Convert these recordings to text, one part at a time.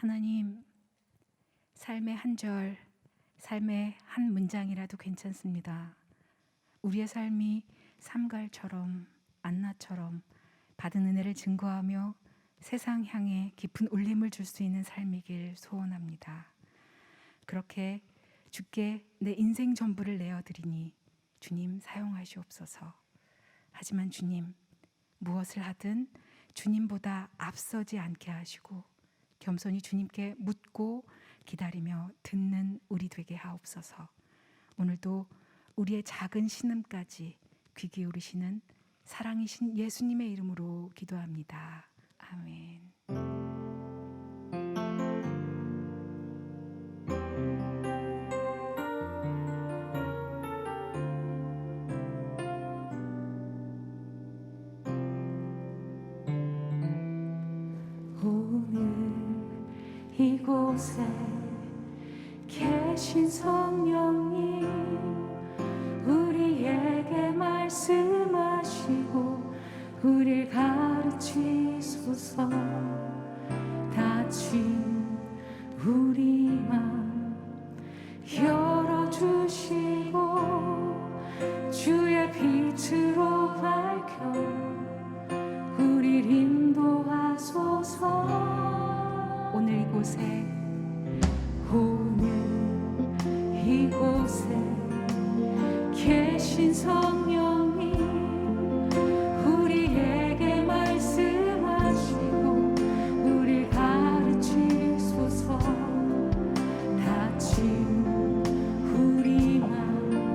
하나님, 삶의 한 절, 삶의 한 문장이라도 괜찮습니다. 우리의 삶이 삼갈처럼 안나처럼 받은 은혜를 증거하며 세상 향해 깊은 울림을 줄 수 있는 삶이길 소원합니다. 그렇게 주께 내 인생 전부를 내어드리니 주님 사용하시옵소서. 하지만 주님, 무엇을 하든 주님보다 앞서지 않게 하시고 겸손히 주님께 묻고 기다리며 듣는 우리 되게 하옵소서. 오늘도 우리의 작은 신음까지 귀 기울이시는 사랑이신 예수님의 이름으로 기도합니다. 아멘. 오늘 이곳에 계신 성령님, 우리에게 말씀하시고 우릴 가르치소서. 닫힌 우리 맘 열어주시고 주의 빛으로 밝혀 우릴 인도하소서. 오늘 이곳에 계신 성령님, 우리에게 말씀하시고 우릴 가르치소서. 닫힌 우리 맘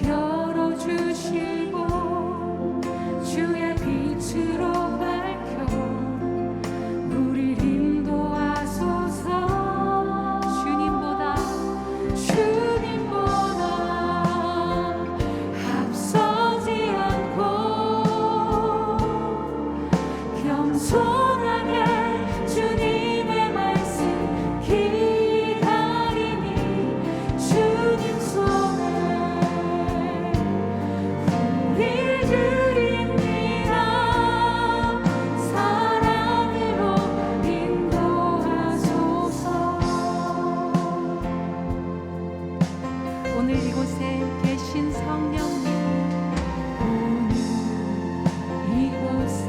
열어주시고 주의 빛으로 밝혀 우릴 인도하소서. 앞서지 않고 겸손하게 주님의 말씀 기다리니 주님 손에 우릴 드립니다. 사랑으로 인도하소서. 오늘 이곳에 계신 성령님, 이곳에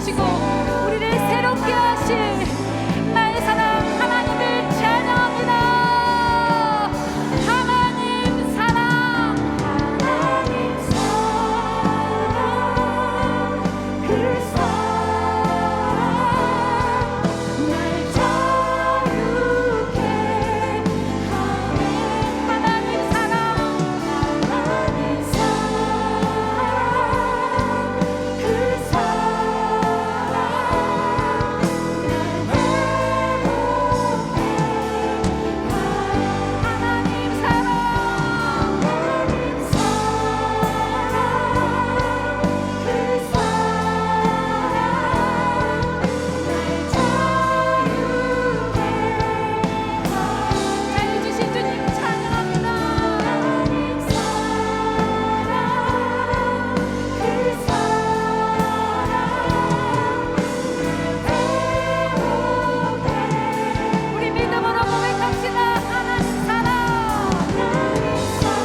주시고 우리를 새롭게 하신 나의 사랑 하나님을 찬양합니다. 하나님 사랑, 하나님 사랑, 그 사랑 날 자유케 하네. 하나님 사랑, 하나님 사랑, 그 사랑 날 회복해 하나님 사랑, 하나님 사랑, 그 사랑 자유 주신 주님 찬양합니다. 하나님 사랑, 그 사랑 우리 믿음으로 고백합시다. 하나님 사랑, 하나님 사랑,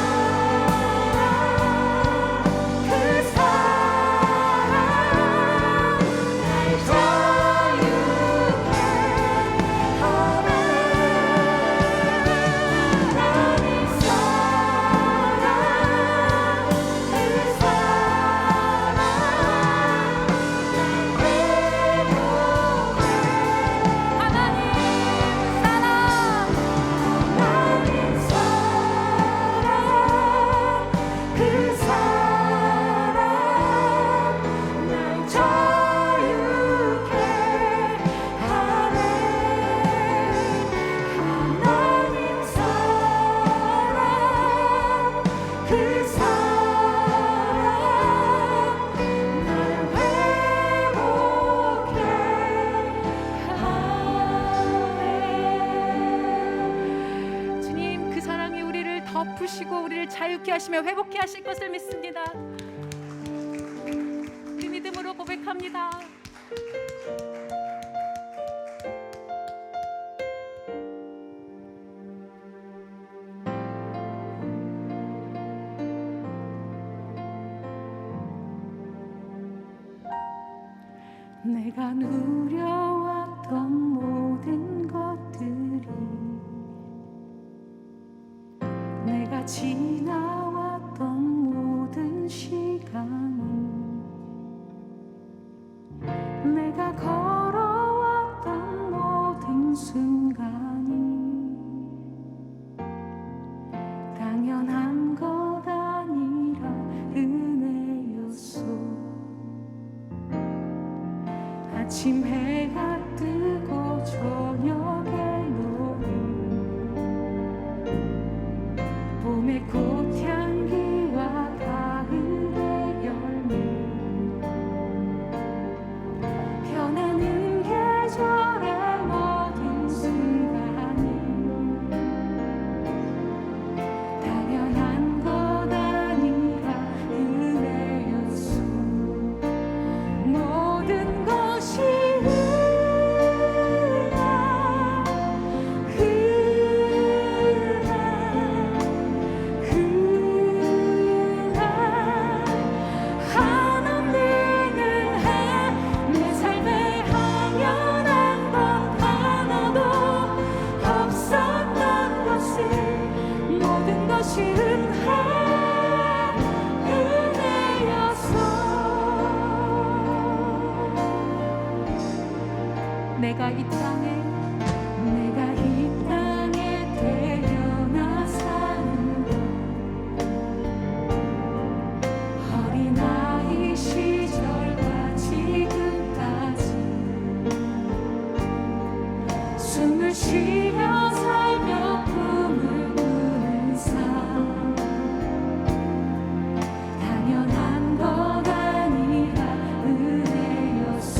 그 사랑 날 자유케 하네. 하나님 사랑, 그 사랑 날 회복해 하나님 사랑, 하나님 사랑, 그 사랑 날 자유케 하네. 하나님 사랑, 그 사랑 날 회복해 하네. 주님 그 사랑이 우리를 덮으시고 우리를 자유케 하시며 회복케 하실 것을 믿습니다. 우리 믿음으로 고백합니다. 내가 누려왔던 모든 것들이 내가 지나왔던 모든 시간이 내가 걸어왔던 모든 순간이 당연한 것 아니라 은혜였소. 아침 해가 뜨고 저녁에 노을 봄의 꽃향기와 가을의 열매 변하는 계절의 모든 순간이 당연한 것 아니라 은혜였소. 모든 것이 한없는 은혜 내 삶에 한연한 것 하나도 없었던 것을 모든 것이 은혜였어. 내가 이 땅에 태어나 사는 것 어린아이 시절과 지금까지 숨을 쉬며 살며 꿈을 꾸는 삶 당연한 것 아니라 은혜였소.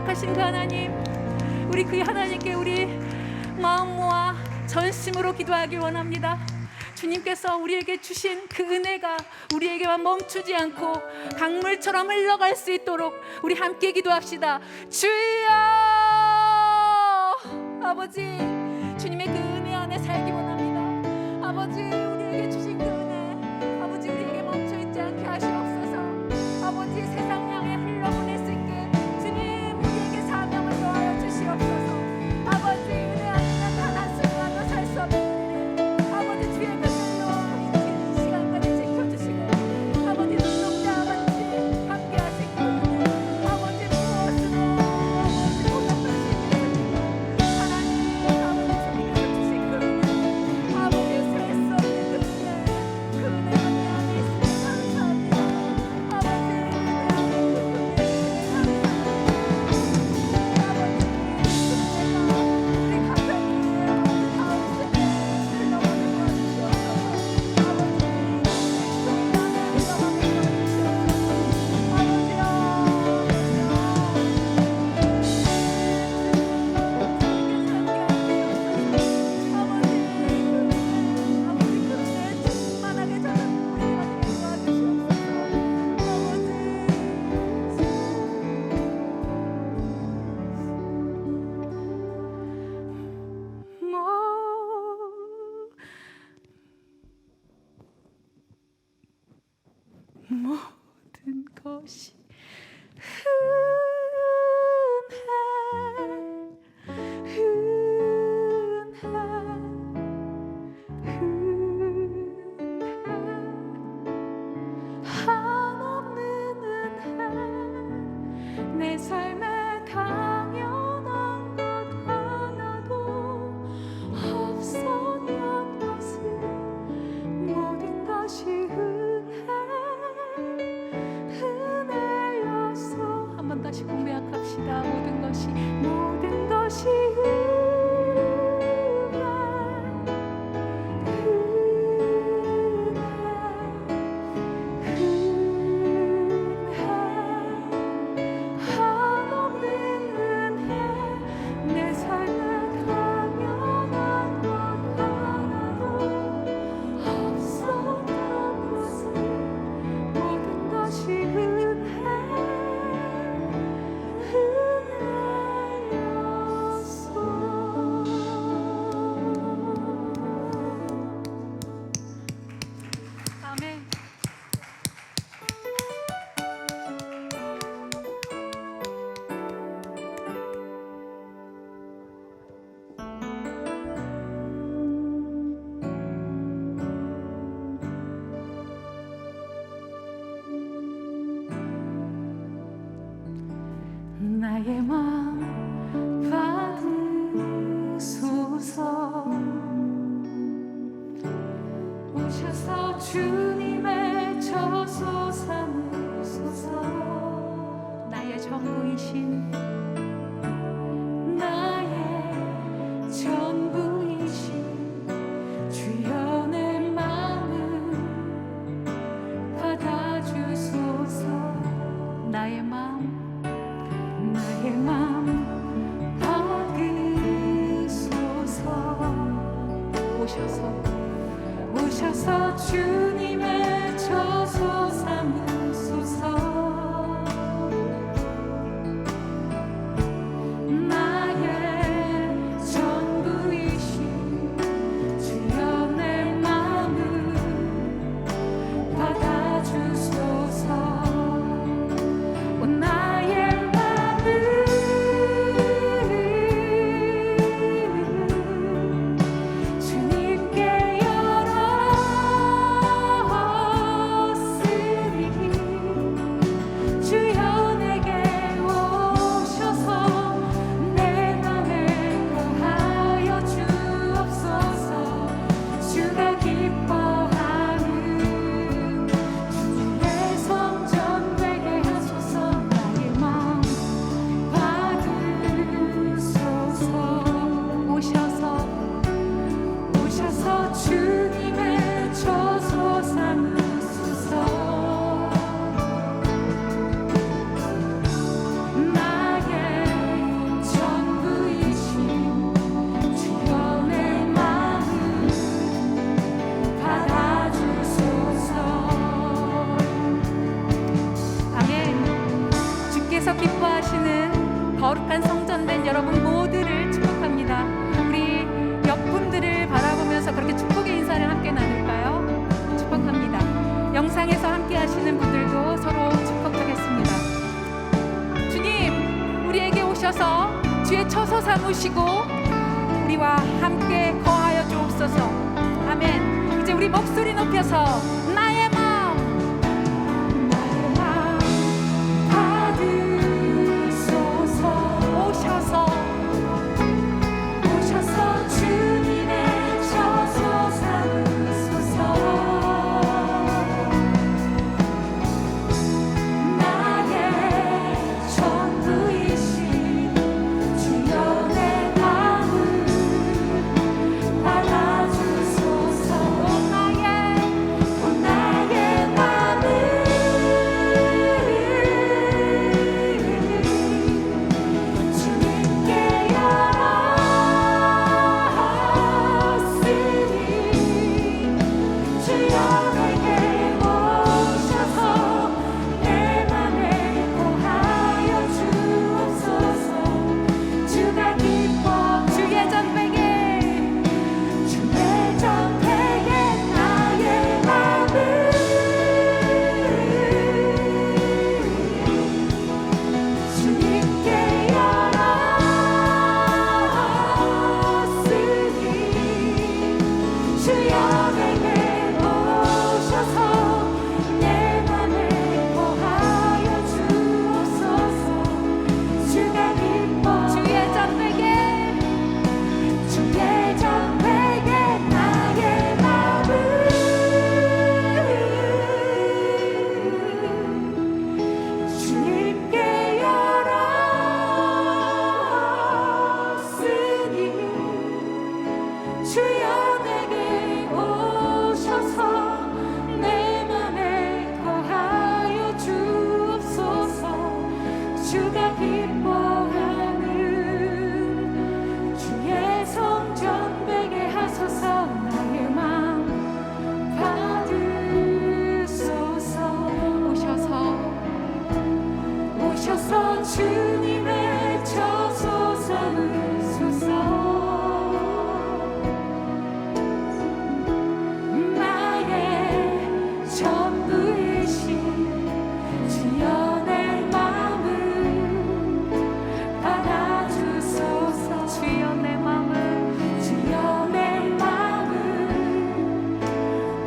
거룩하신 그 하나님, 우리 그 하나님께 우리 마음 모아 전심으로 기도하길 원합니다. 주님께서 우리에게 주신 그 은혜가 우리에게만 멈추지 않고 강물처럼 흘러갈 수 있도록 우리 함께 기도합시다. 주여! 아버지, 주님의 그 은혜 안에 살기 원합니다. 아버지, 우리에게 주신 그 은혜, 아버지, 우리에게 멈춰있지 않게 하시옵소서. 아버지, 세상 향해 흘러보낼 수 있게 주님, 우리에게 사명을 더하여 주시옵소서. 아버지, 은혜 아니면 단 한순간도 살 수 없는 은혜, 아버지, 주의 그늘로 이 시간까지 지켜주시고, 아버지, 눈동자 같이 함께 하신 그 은혜, 아버지, 무엇으로 아버지 고백할 수 있겠습니까? 하나님, 아버지, 주님께서 주신 그 은혜, 아버지, 셀 수 없는 그 은혜, 그 은혜 안에 있으면 감사합니다. 아버지, 모든 것이 한없는 은혜, 내 삶에 당연한 것 하나도 없었던 것은 모든 것이 은혜였어. 한 번 다시 고백합시다. 모든 것이 아멘. 나의 마음 받으소서. 오셔서 주님의 저소 삼으소서. 나의 전부이신, 나의 전부이신 주여, 내 마음을 받아주소서. 나의 마음 받으소서. 오셔서 주님의 저소 삼으소서. 영광에서 기뻐하시는 거룩한 성전된 여러분 모두를 축복합니다. 우리 옆분들을 바라보면서 그렇게 축복의 인사를 함께 나눌까요? 축복합니다. 영상에서 함께 하시는 분들도 서로 축복하겠습니다. 주님, 우리에게 오셔서 주의 처소 삼으시고 우리와 함께 거하여 주옵소서. 아멘. 이제 우리 목소리 높여서 나의 마음 받으소서. 오셔서 주님의 처소 삼으소서. 나의 전부이신 주여 내 마음을 받아주소서. 나의 마음을 주님께 열었으니 주여 내게 오셔서 내 맘에 거하여 주옵소서. 주가 기뻐 주의 전백에 나의 맘을 주님께 열었으니 주여 내게 오셔서 내 맘에 거하여 주옵소서. 주가 기뻐 주의 전백에 나의 맘을 주님께 열었으니 주여 내게 오셔서 내 맘에 거하여 주옵소서. 주가 기뻐하는 주의 성전 되게 하소서. 나의 마음 받으소서. 오셔서 주님의 처소 삼으소서. 나의 전부이신 주여 내 마음을 받아주소서. 주여 내 마음을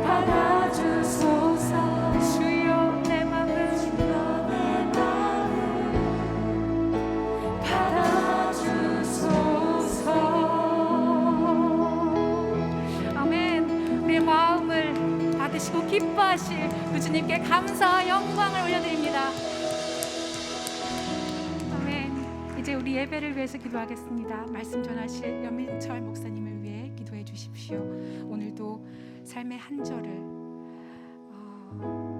받아주소서. 주여 내 마음을 받아주소서. 아멘. 우리의 마음을 받으시고 기뻐하실 그 주님께 감사와 영광을 올려드립니다. 아멘. 이제 우리 예배를 위해서 기도하겠습니다. 말씀 전하실 연민철 목사님을 위해 기도해 주십시오. 오늘도 삶의 한 절을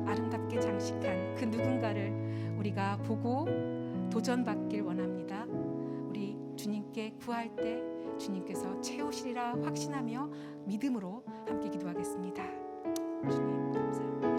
아름답게 장식한 그 누군가를 우리가 보고 도전받길 원합니다. 우리 주님께 구할 때 주님께서 채우시리라 확신하며 믿음으로 함께 기도하겠습니다. 주님 감사합니다.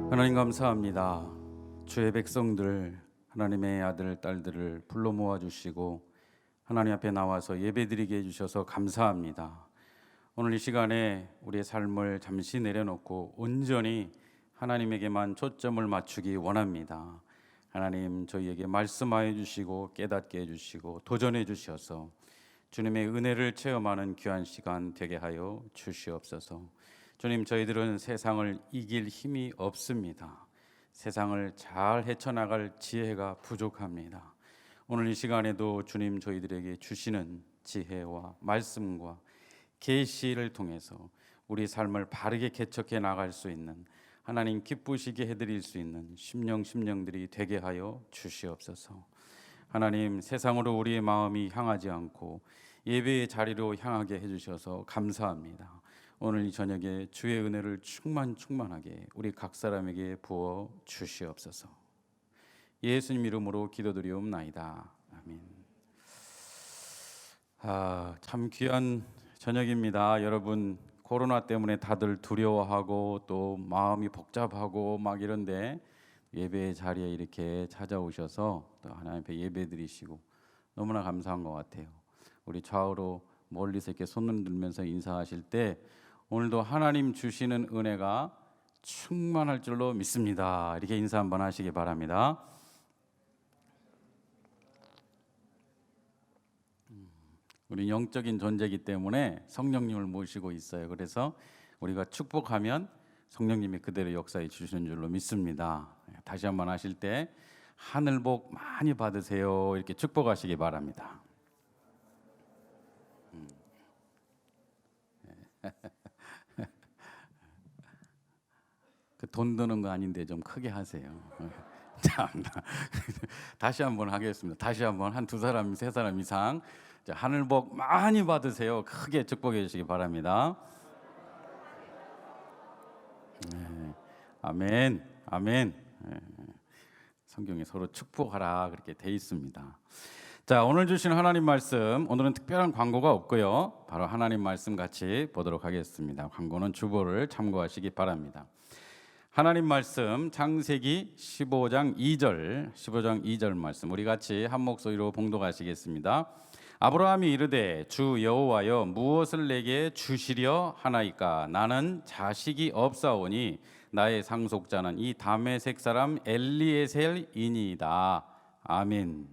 하나님 감사합니다. 주의 백성들 하나님의 아들 딸들을 불러 모아주시고 하나님 앞에 나와서 예배드리게 해주셔서 감사합니다. 오늘 이 시간에 우리의 삶을 잠시 내려놓고 온전히 하나님에게만 초점을 맞추기 원합니다. 하나님 저희에게 말씀하여 주시고 깨닫게 해주시고 도전해 주셔서 주님의 은혜를 체험하는 귀한 시간 되게 하여 주시옵소서. 주님, 저희들은 세상을 이길 힘이 없습니다. 세상을 잘 헤쳐나갈 지혜가 부족합니다. 오늘 이 시간에도 주님 저희들에게 주시는 지혜와 말씀과 계시를 통해서 우리 삶을 바르게 개척해 나갈 수 있는, 하나님 기쁘시게 해드릴 수 있는 심령들이 되게 하여 주시옵소서. 하나님, 세상으로 우리의 마음이 향하지 않고 예배의 자리로 향하게 해주셔서 감사합니다. 오늘 이 저녁에 주의 은혜를 충만하게 우리 각 사람에게 부어 주시옵소서. 예수님 이름으로 기도드리옵나이다. 아멘. 참 귀한 저녁입니다. 여러분, 코로나 때문에 다들 두려워하고 또 마음이 복잡하고 막 이런데 예배 자리에 이렇게 찾아오셔서 또 하나님 앞에 예배 드리시고 너무나 감사한 것 같아요. 우리 좌우로 멀리서 이렇게 손을 들면서 인사하실 때 오늘도 하나님 주시는 은혜가 충만할 줄로 믿습니다. 이렇게 인사 한번 하시기 바랍니다. 우리 영적인 존재이기 때문에 성령님을 모시고 있어요. 그래서 우리가 축복하면 성령님이 그대로 역사해 주시는 줄로 믿습니다. 다시 한번 하실 때 하늘 복 많이 받으세요. 이렇게 축복하시기 바랍니다. 그 돈 드는 거 아닌데 좀 크게 하세요. 참나. 다시 한번 하겠습니다. 다시 한번 한 두 사람, 세 사람 이상. 자, 하늘 복 많이 받으세요. 크게 축복해 주시기 바랍니다. 네. 아멘, 아멘. 네. 성경에 서로 축복하라 그렇게 돼 있습니다. 자, 오늘 주신 하나님 말씀, 오늘은 특별한 광고가 없고요. 바로 하나님 말씀 같이 보도록 하겠습니다. 광고는 주보를 참고하시기 바랍니다. 하나님 말씀 창세기 15장 2절 말씀 우리 같이 한 목소리로 봉독하시겠습니다. 아브라함이 이르되 주 여호와여 무엇을 내게 주시려 하나이까? 나는 자식이 없사오니 나의 상속자는 이 다메섹 사람 엘리에셀이니이다. 아멘.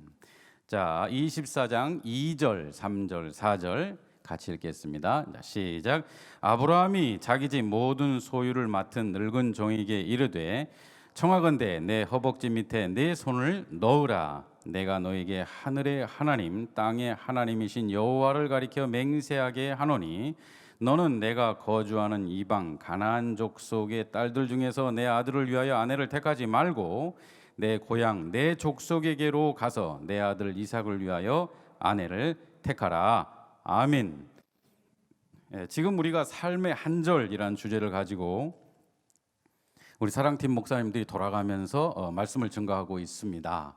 자, 24장 2절, 3절, 4절 같이 읽겠습니다. 자, 시작. 아브라함이 자기 집 모든 소유를 맡은 늙은 종에게 이르되 청하건대 내 허벅지 밑에 내 손을 넣으라. 내가 너에게 하늘의 하나님 땅의 하나님이신 여호와를 가리켜 맹세하게 하노니 너는 내가 거주하는 이방 가나안 족속의 딸들 중에서 내 아들을 위하여 아내를 택하지 말고 내 고향 내 족속에게로 가서 내 아들 이삭을 위하여 아내를 택하라. 아멘. 지금 우리가 삶의 한 절이라는 주제를 가지고 우리 사랑팀 목사님들이 돌아가면서 말씀을 증거하고 있습니다.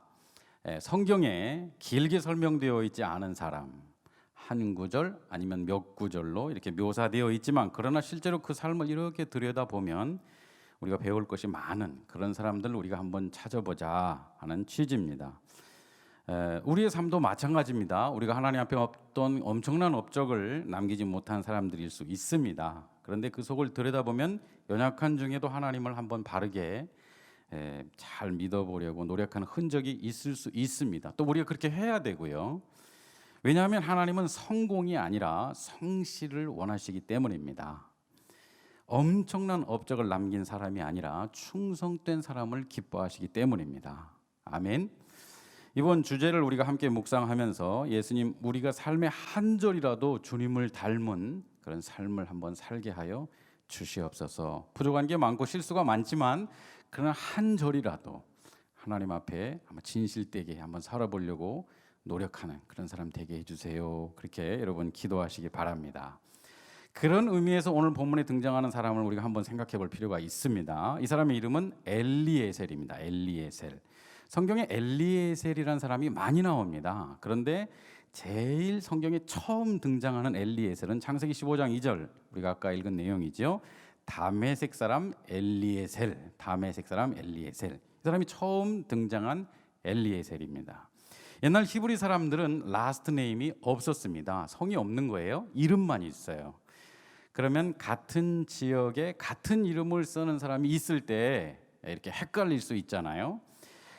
성경에 길게 설명되어 있지 않은 사람, 한 구절 아니면 몇 구절로 이렇게 묘사되어 있지만 그러나 실제로 그 삶을 이렇게 들여다보면 우리가 배울 것이 많은 그런 사람들 우리가 한번 찾아보자 하는 취지입니다. 우리의 삶도 마찬가지입니다. 우리가 하나님 앞에 어떤 엄청난 업적을 남기지 못한 사람들일 수 있습니다. 그런데 그 속을 들여다보면 연약한 중에도 하나님을 한번 바르게 잘 믿어보려고 노력하는 흔적이 있을 수 있습니다. 또 우리가 그렇게 해야 되고요. 왜냐하면 하나님은 성공이 아니라 성실을 원하시기 때문입니다. 엄청난 업적을 남긴 사람이 아니라 충성된 사람을 기뻐하시기 때문입니다. 아멘. 이번 주제를 우리가 함께 묵상하면서 예수님 우리가 삶의 한 절이라도 주님을 닮은 그런 삶을 한번 살게 하여 주시옵소서. 부족한 게 많고 실수가 많지만 그러나 한 절이라도 하나님 앞에 아마 진실되게 한번 살아보려고 노력하는 그런 사람 되게 해주세요. 그렇게 여러분 기도하시기 바랍니다. 그런 의미에서 오늘 본문에 등장하는 사람을 우리가 한번 생각해 볼 필요가 있습니다. 이 사람의 이름은 엘리에셀입니다. 엘리에셀. 성경에 엘리에셀이라는 사람이 많이 나옵니다. 그런데 제일 성경에 처음 등장하는 엘리에셀은 창세기 15장 2절 우리가 아까 읽은 내용이죠. 다메섹 사람 엘리에셀. 다메섹 사람 엘리에셀. 이 사람이 처음 등장한 엘리에셀입니다. 옛날 히브리 사람들은 라스트 네임이 없었습니다. 성이 없는 거예요. 이름만 있어요. 그러면 같은 지역에 같은 이름을 쓰는 사람이 있을 때 이렇게 헷갈릴 수 있잖아요.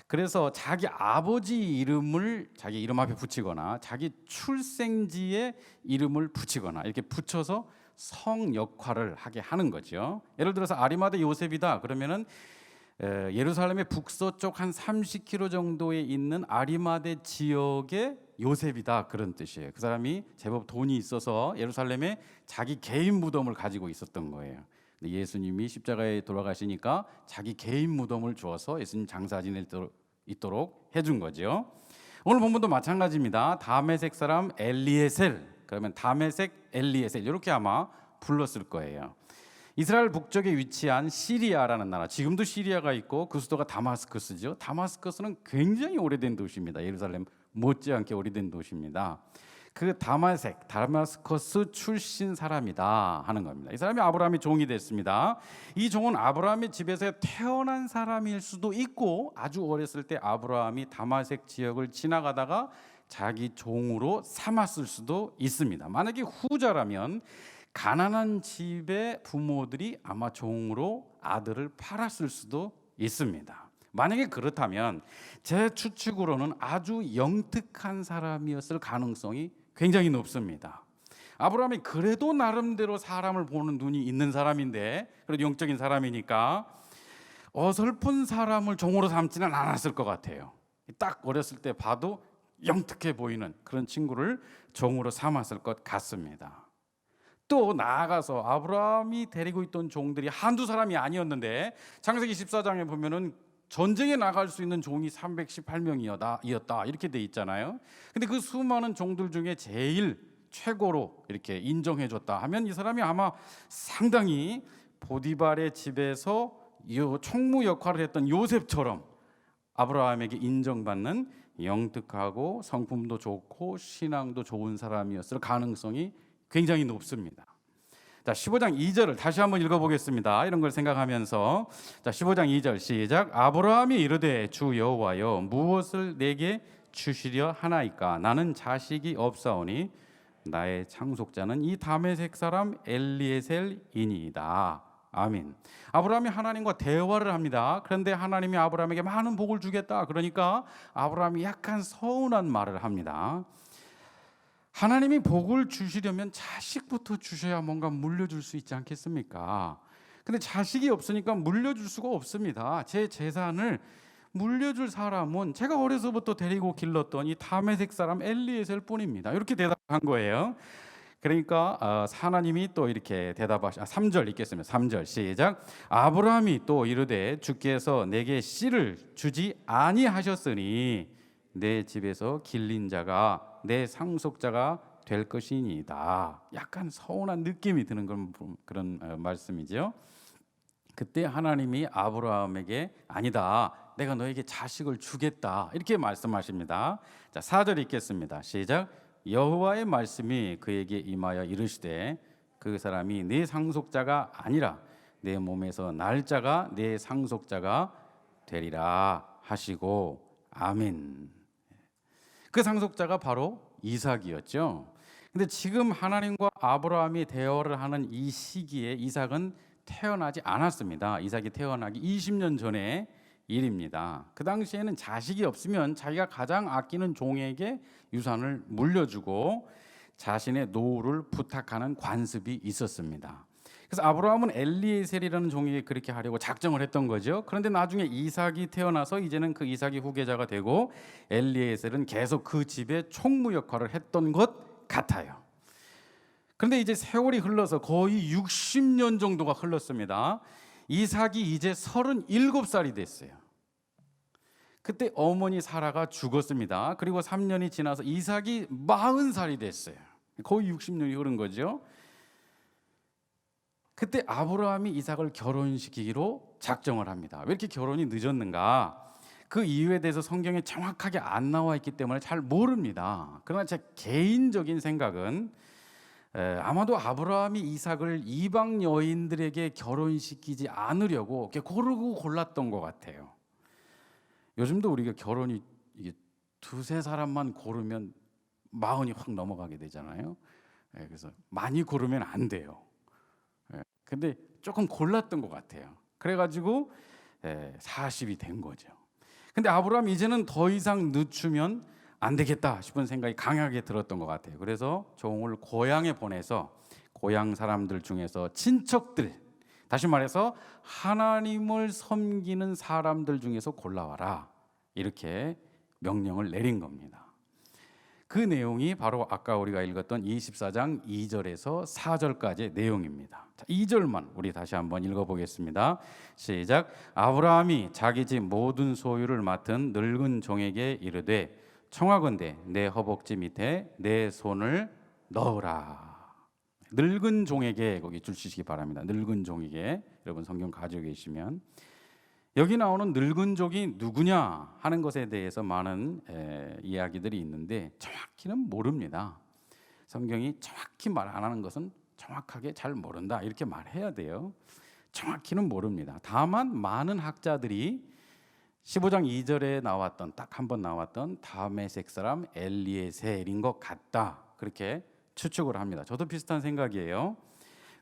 그래서 자기 아버지 이름을 자기 이름 앞에 붙이거나 자기 출생지의 이름을 붙이거나 이렇게 붙여서 성 역할을 하게 하는 거죠. 예를 들어서 아리마대 요셉이다 그러면은 예루살렘의 북서쪽 한 30km 정도에 있는 아리마대 지역의 요셉이다 그런 뜻이에요. 그 사람이 제법 돈이 있어서 예루살렘에 자기 개인 무덤을 가지고 있었던 거예요. 근데 예수님이 십자가에 돌아가시니까 자기 개인 무덤을 주어서 예수님 장사 지낼 수 있도록 해준 거죠. 오늘 본문도 마찬가지입니다. 다메섹 사람 엘리에셀, 그러면 다메섹 엘리에셀 이렇게 아마 불렀을 거예요. 이스라엘 북쪽에 위치한 시리아라는 나라, 지금도 시리아가 있고 그 수도가 다마스커스죠. 다마스커스는 굉장히 오래된 도시입니다. 예루살렘 못지않게 오래된 도시입니다. 그 다마스커스 출신 사람이다 하는 겁니다. 이 사람이 아브라함의 종이 됐습니다. 이 종은 아브라함의 집에서 태어난 사람일 수도 있고 아주 어렸을 때 아브라함이 다마섹 지역을 지나가다가 자기 종으로 삼았을 수도 있습니다. 만약에 후자라면 가난한 집의 부모들이 아마 종으로 아들을 팔았을 수도 있습니다. 만약에 그렇다면 제 추측으로는 아주 영특한 사람이었을 가능성이 굉장히 높습니다. 아브라함이 그래도 나름대로 사람을 보는 눈이 있는 사람인데, 그래도 영적인 사람이니까 어설픈 사람을 종으로 삼지는 않았을 것 같아요. 딱 어렸을 때 봐도 영특해 보이는 그런 친구를 종으로 삼았을 것 같습니다. 또 나아가서 아브라함이 데리고 있던 종들이 한두 사람이 아니었는데 창세기 14장에 보면은 전쟁에 나갈 수 있는 종이 318명이었다 이렇게 돼 있잖아요. 근데 그 수많은 종들 중에 제일 최고로 이렇게 인정해줬다 하면 이 사람이 아마 상당히 보디발의 집에서 총무 역할을 했던 요셉처럼 아브라함에게 인정받는 영특하고 성품도 좋고 신앙도 좋은 사람이었을 가능성이 굉장히 높습니다. 자, 15장 2절을 다시 한번 읽어보겠습니다. 이런 걸 생각하면서 자, 15장 2절 시작. 아브라함이 이르되 주 여호와여 무엇을 내게 주시려 하나이까? 나는 자식이 없사오니 나의 상속자는 이 다메섹 사람 엘리에셀이니이다. 아멘. 아브라함이 하나님과 대화를 합니다. 그런데 하나님이 아브라함에게 많은 복을 주겠다. 그러니까 아브라함이 약간 서운한 말을 합니다. 하나님이 복을 주시려면 자식부터 주셔야 뭔가 물려줄 수 있지 않겠습니까? 근데 자식이 없으니까 물려줄 수가 없습니다. 제 재산을 물려줄 사람은 제가 어려서부터 데리고 길렀던 이 다메섹 사람 엘리에셀 뿐입니다. 이렇게 대답한 거예요. 그러니까 하나님이 또 이렇게 3절 읽겠습니다. 3절 시작. 아브라함이 또 이르되 주께서 내게 씨를 주지 아니하셨으니 내 집에서 길린 자가 내 상속자가 될 것이니이다. 약간 서운한 느낌이 드는 그런 말씀이죠. 그때 하나님이 아브라함에게 아니다, 내가 너에게 자식을 주겠다 이렇게 말씀하십니다. 자, 4절 읽겠습니다. 시작. 여호와의 말씀이 그에게 임하여 이르시되 그 사람이 네 상속자가 아니라 내 몸에서 날 자가 내 상속자가 되리라 하시고 아멘. 그 상속자가 바로 이삭이었죠. 근데 지금 하나님과 아브라함이 대화를 하는 이 시기에 이삭은 태어나지 않았습니다. 이삭이 태어나기 20년 전의 일입니다. 그 당시에는 자식이 없으면 자기가 가장 아끼는 종에게 유산을 물려주고 자신의 노후를 부탁하는 관습이 있었습니다. 그래서 아브라함은 엘리에셀이라는 종에게 그렇게 하려고 작정을 했던 거죠. 그런데 나중에 이삭이 태어나서 이제는 그 이삭이 후계자가 되고 엘리에셀은 계속 그 집의 총무 역할을 했던 것 같아요. 그런데 이제 세월이 흘러서 거의 60년 정도가 흘렀습니다. 이삭이 이제 37살이 됐어요. 그때 어머니 사라가 죽었습니다. 그리고 3년이 지나서 이삭이 40살이 됐어요. 거의 60년이 흐른 거죠. 그때 아브라함이 이삭을 결혼시키기로 작정을 합니다. 왜 이렇게 결혼이 늦었는가? 그 이유에 대해서 성경에 정확하게 안 나와 있기 때문에 잘 모릅니다. 그러나 제 개인적인 생각은 아마도 아브라함이 이삭을 이방 여인들에게 결혼시키지 않으려고 고르고 골랐던 것 같아요. 요즘도 우리가 결혼이 이게 두세 사람만 고르면 마흔이 확 넘어가게 되잖아요. 그래서 많이 고르면 안 돼요. 근데 조금 골랐던 것 같아요. 그래가지고 40이 된 거죠. 근데 아브라함이 이제는 더 이상 늦추면 안 되겠다 싶은 생각이 강하게 들었던 것 같아요. 그래서 종을 고향에 보내서 고향 사람들 중에서 친척들, 다시 말해서 하나님을 섬기는 사람들 중에서 골라와라 이렇게 명령을 내린 겁니다. 그 내용이 바로 아까 우리가 읽었던 24장 2절에서 4절까지의 내용입니다. 자, 2절만 우리 다시 한번 읽어보겠습니다. 시작. 아브라함이 자기 집 모든 소유를 맡은 늙은 종에게 이르되 청하건대 내 허벅지 밑에 내 손을 넣으라. 늙은 종에게 거기 줄 치시기 바랍니다. 늙은 종에게. 여러분 성경 가지고 계시면 여기 나오는 늙은 종이 누구냐 하는 것에 대해서 많은 이야기들이 있는데 정확히는 모릅니다. 성경이 정확히 말 안 하는 것은 정확하게 잘 모른다 이렇게 말해야 돼요. 정확히는 모릅니다. 다만 많은 학자들이 15장 2절에 나왔던 딱 한 번 나왔던 다메섹 사람 엘리에셀인 것 같다 그렇게 추측을 합니다. 저도 비슷한 생각이에요.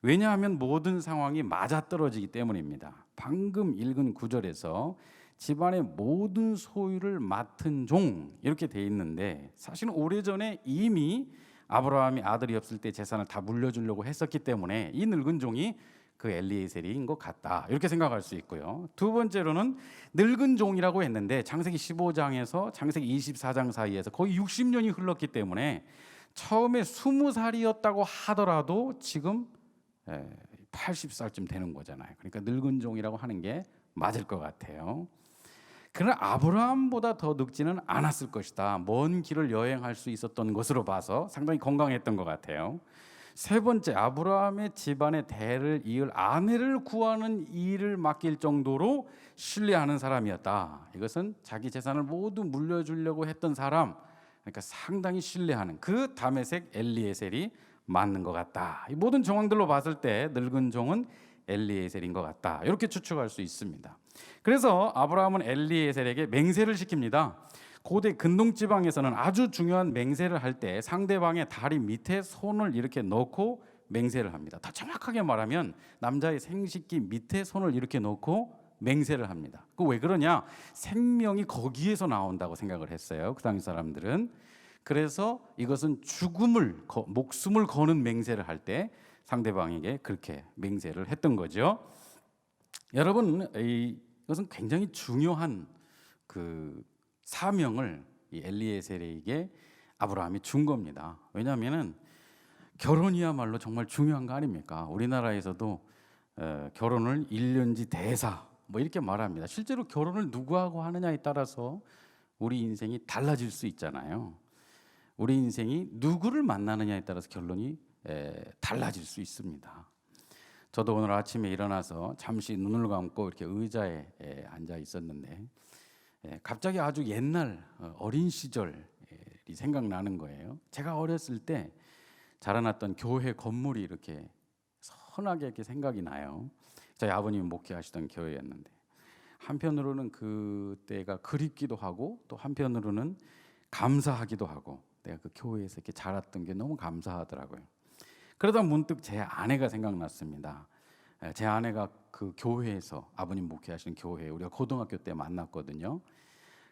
왜냐하면 모든 상황이 맞아떨어지기 때문입니다. 방금 읽은 구절에서 집안의 모든 소유를 맡은 종 이렇게 돼 있는데 사실은 오래전에 이미 아브라함이 아들이 없을 때 재산을 다 물려주려고 했었기 때문에 이 늙은 종이 그 엘리에셀인 것 같다 이렇게 생각할 수 있고요. 두 번째로는 늙은 종이라고 했는데 창세기 15장에서 창세기 24장 사이에서 거의 60년이 흘렀기 때문에 처음에 20살이었다고 하더라도 지금 80살쯤 되는 거잖아요. 그러니까 늙은 종이라고 하는 게 맞을 것 같아요. 그러나 아브라함보다 더 늙지는 않았을 것이다. 먼 길을 여행할 수 있었던 것으로 봐서 상당히 건강했던 것 같아요. 세 번째, 아브라함의 집안의 대를 이을 아내를 구하는 일을 맡길 정도로 신뢰하는 사람이었다. 이것은 자기 재산을 모두 물려주려고 했던 사람, 그러니까 상당히 신뢰하는 그 다메섹 엘리에셀이 맞는 것 같다. 이 모든 정황들로 봤을 때 늙은 종은 엘리에셀인 것 같다. 이렇게 추측할 수 있습니다. 그래서 아브라함은 엘리에셀에게 맹세를 시킵니다. 고대 근동 지방에서는 아주 중요한 맹세를 할 때 상대방의 다리 밑에 손을 이렇게 넣고 맹세를 합니다. 더 정확하게 말하면 남자의 생식기 밑에 손을 이렇게 넣고 맹세를 합니다. 그 왜 그러냐? 생명이 거기에서 나온다고 생각을 했어요. 그 당시 사람들은. 그래서 이것은 죽음을 목숨을 거는 맹세를 할 때 상대방에게 그렇게 맹세를 했던 거죠. 여러분, 이것은 굉장히 중요한 그 사명을 이 엘리에셀에게 아브라함이 준 겁니다. 왜냐하면은 결혼이야말로 정말 중요한 거 아닙니까? 우리나라에서도 결혼을 일년지 대사 뭐 이렇게 말합니다. 실제로 결혼을 누구하고 하느냐에 따라서 우리 인생이 달라질 수 있잖아요. 우리 인생이 누구를 만나느냐에 따라서 결론이 달라질 수 있습니다. 저도 오늘 아침에 일어나서 잠시 눈을 감고 이렇게 의자에 앉아 있었는데 갑자기 아주 옛날 어린 시절이 생각나는 거예요. 제가 어렸을 때 자라났던 교회 건물이 이렇게 선하게 이렇게 생각이 나요. 저희 아버님이 목회하시던 교회였는데 한편으로는 그때가 그립기도 하고 또 한편으로는 감사하기도 하고 내가 그 교회에서 이렇게 자랐던 게 너무 감사하더라고요. 그러다 문득 제 아내가 생각났습니다. 제 아내가 그 교회에서 아버님 목회하시는 교회에 우리가 고등학교 때 만났거든요.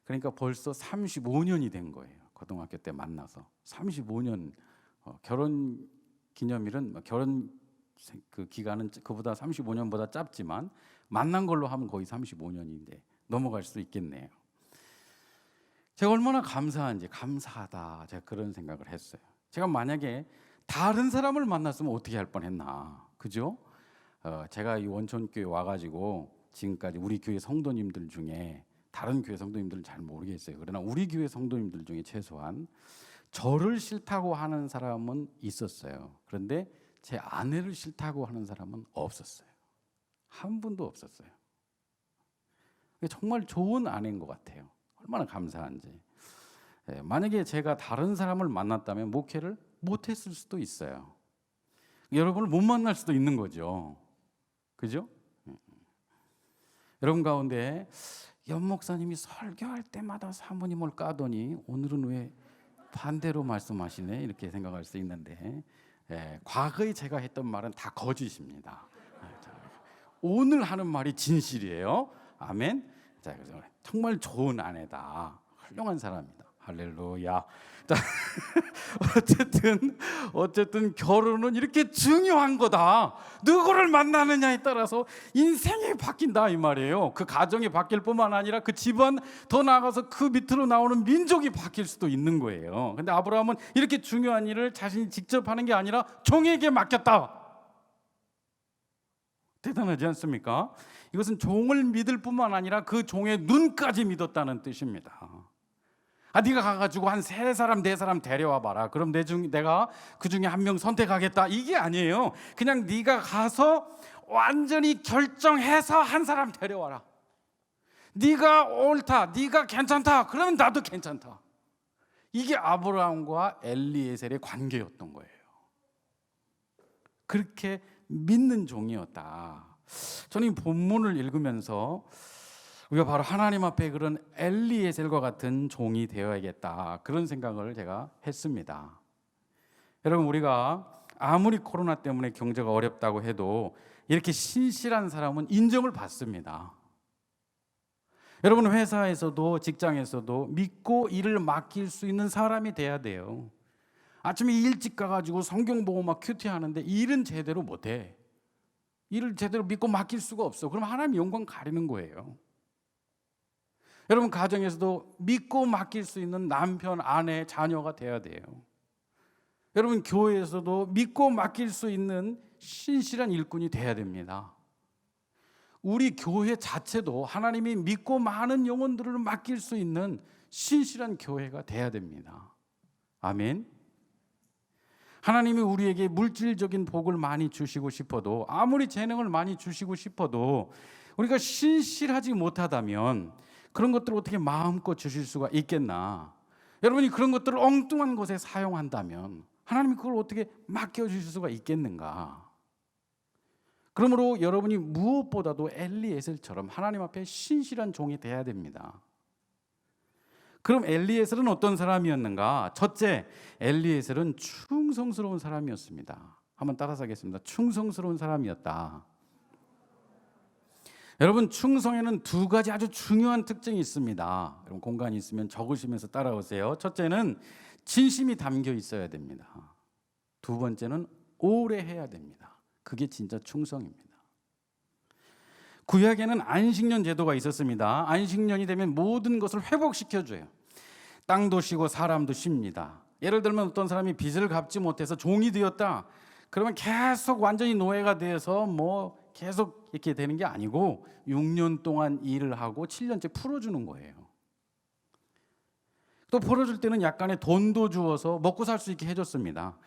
그러니까 벌써 35년이 된 거예요. 고등학교 때 만나서 35년 결혼 기념일은 결혼 그 기간은 그보다 35년보다 짧지만 만난 걸로 하면 거의 35년인데 넘어갈 수 있겠네요. 제가 얼마나 감사한지 감사하다 제가 그런 생각을 했어요. 제가 만약에 다른 사람을 만났으면 어떻게 할 뻔했나, 그죠? 제가 이 원천교회 와가지고 지금까지 우리 교회 성도님들 중에 다른 교회 성도님들은 잘 모르겠어요. 그러나 우리 교회 성도님들 중에 최소한 저를 싫다고 하는 사람은 있었어요. 그런데 제 아내를 싫다고 하는 사람은 없었어요. 한 분도 없었어요. 정말 좋은 아내인 것 같아요. 얼마나 감사한지. 만약에 제가 다른 사람을 만났다면 목회를 못했을 수도 있어요. 여러분을 못 만날 수도 있는 거죠. 그죠? 여러분 가운데 연 목사님이 설교할 때마다 사모님을 까더니 오늘은 왜 반대로 말씀하시네 이렇게 생각할 수 있는데 과거에 제가 했던 말은 다 거짓입니다. 오늘 하는 말이 진실이에요. 아멘. 자, 그래서 정말 좋은 아내다, 훌륭한 사람이다 할렐루야. 자, 어쨌든 결혼은 이렇게 중요한 거다. 누구를 만나느냐에 따라서 인생이 바뀐다 이 말이에요. 그 가정이 바뀔 뿐만 아니라 그 집안, 더 나아가서 그 밑으로 나오는 민족이 바뀔 수도 있는 거예요. 근데 아브라함은 이렇게 중요한 일을 자신이 직접 하는 게 아니라 종에게 맡겼다. 대단하지 않습니까? 이것은 종을 믿을 뿐만 아니라 그 종의 눈까지 믿었다는 뜻입니다. 네가 가가지고 한 3사람 4사람 데려와 봐라. 그럼 내가 그 중에 한 명 선택하겠다. 이게 아니에요. 그냥 네가 가서 완전히 결정해서 한 사람 데려와라. 네가 옳다, 네가 괜찮다. 그러면 나도 괜찮다. 이게 아브라함과 엘리에셀의 관계였던 거예요. 그렇게 믿는 종이었다. 저는 이 본문을 읽으면서 우리가 바로 하나님 앞에 그런 엘리에셀과 같은 종이 되어야겠다, 그런 생각을 제가 했습니다. 여러분, 우리가 아무리 코로나 때문에 경제가 어렵다고 해도 이렇게 신실한 사람은 인정을 받습니다. 여러분, 회사에서도 직장에서도 믿고 일을 맡길 수 있는 사람이 돼야 돼요. 아침에 일찍 가가지고 성경 보고 막 큐티하는데 일은 제대로 못해. 일을 제대로 믿고 맡길 수가 없어. 그럼 하나님 영광 가리는 거예요. 여러분, 가정에서도 믿고 맡길 수 있는 남편, 아내, 자녀가 돼야 돼요. 여러분, 교회에서도 믿고 맡길 수 있는 신실한 일꾼이 돼야 됩니다. 우리 교회 자체도 하나님이 믿고 많은 영혼들을 맡길 수 있는 신실한 교회가 돼야 됩니다. 아멘. 하나님이 우리에게 물질적인 복을 많이 주시고 싶어도, 아무리 재능을 많이 주시고 싶어도 우리가 신실하지 못하다면 그런 것들을 어떻게 마음껏 주실 수가 있겠나? 여러분이 그런 것들을 엉뚱한 것에 사용한다면 하나님이 그걸 어떻게 맡겨주실 수가 있겠는가? 그러므로 여러분이 무엇보다도 엘리에셀처럼 하나님 앞에 신실한 종이 돼야 됩니다. 그럼 엘리에셀은 어떤 사람이었는가? 첫째, 엘리에셀은 충성스러운 사람이었습니다. 한번 따라서 하겠습니다. 충성스러운 사람이었다. 여러분, 충성에는 2가지 아주 중요한 특징이 있습니다. 여러분, 공간이 있으면 적으시면서 따라오세요. 첫째는 진심이 담겨 있어야 됩니다. 2번째는 오래 해야 됩니다. 그게 진짜 충성입니다. 구약에는 안식년 제도가 있었습니다. 안식년이 되면 모든 것을 회복시켜줘요. 땅도 쉬고 사람도 쉽니다. 예를 들면 어떤 사람이 빚을 갚지 못해서 종이 되었다. 그러면 계속 완전히 노예가 돼서 계속 이렇게 되는 게 아니고 6년 동안 일을 하고 7년째 풀어주는 거예요. 또 풀어줄 때는 약간의 돈도 주어서 먹고 살 수 있게 해줬습니다.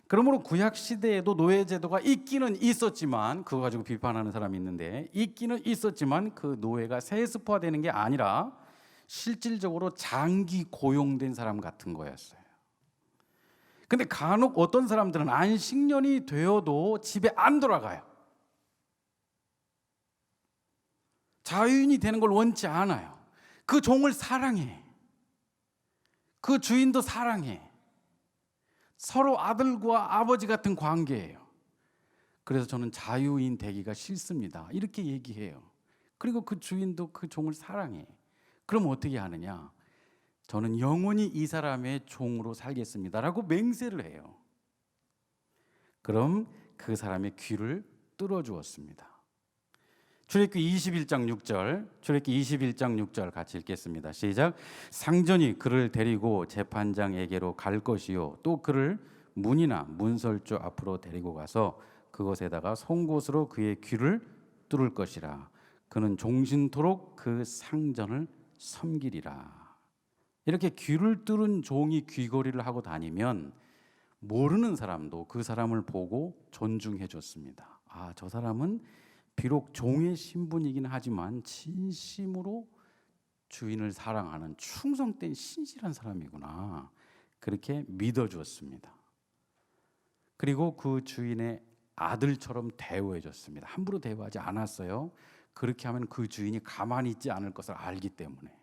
그러므로 구약 시대에도 노예 제도가 있기는 있었지만, 그거 가지고 비판하는 사람이 있는데, 있기는 있었지만 그 노예가 세습화되는 게 아니라 실질적으로 장기 고용된 사람 같은 거였어요. 근데 간혹 어떤 사람들은 안식년이 되어도 집에 안 돌아가요. 자유인이 되는 걸 원치 않아요. 그 종을 사랑해. 그 주인도 사랑해. 서로 아들과 아버지 같은 관계예요. 그래서 저는 자유인 되기가 싫습니다, 이렇게 얘기해요. 그리고 그 주인도 그 종을 사랑해. 그럼 어떻게 하느냐? 저는 영원히 이 사람의 종으로 살겠습니다라고 맹세를 해요. 그럼 그 사람의 귀를 뚫어주었습니다. 출애굽기 21장 6절, 출애굽기 21장 6절 같이 읽겠습니다. 시작. 상전이 그를 데리고 재판장에게로 갈 것이요, 또 그를 문이나 문설주 앞으로 데리고 가서 그것에다가 송곳으로 그의 귀를 뚫을 것이라. 그는 종신토록 그 상전을 섬기리라. 이렇게 귀를 뚫은 종이 귀걸이를 하고 다니면 모르는 사람도 그 사람을 보고 존중해 줬습니다. 저 사람은 비록 종의 신분이긴 하지만 진심으로 주인을 사랑하는 충성된 신실한 사람이구나, 그렇게 믿어주었습니다. 그리고 그 주인의 아들처럼 대우해 줬습니다. 함부로 대우하지 않았어요. 그렇게 하면 그 주인이 가만히 있지 않을 것을 알기 때문에.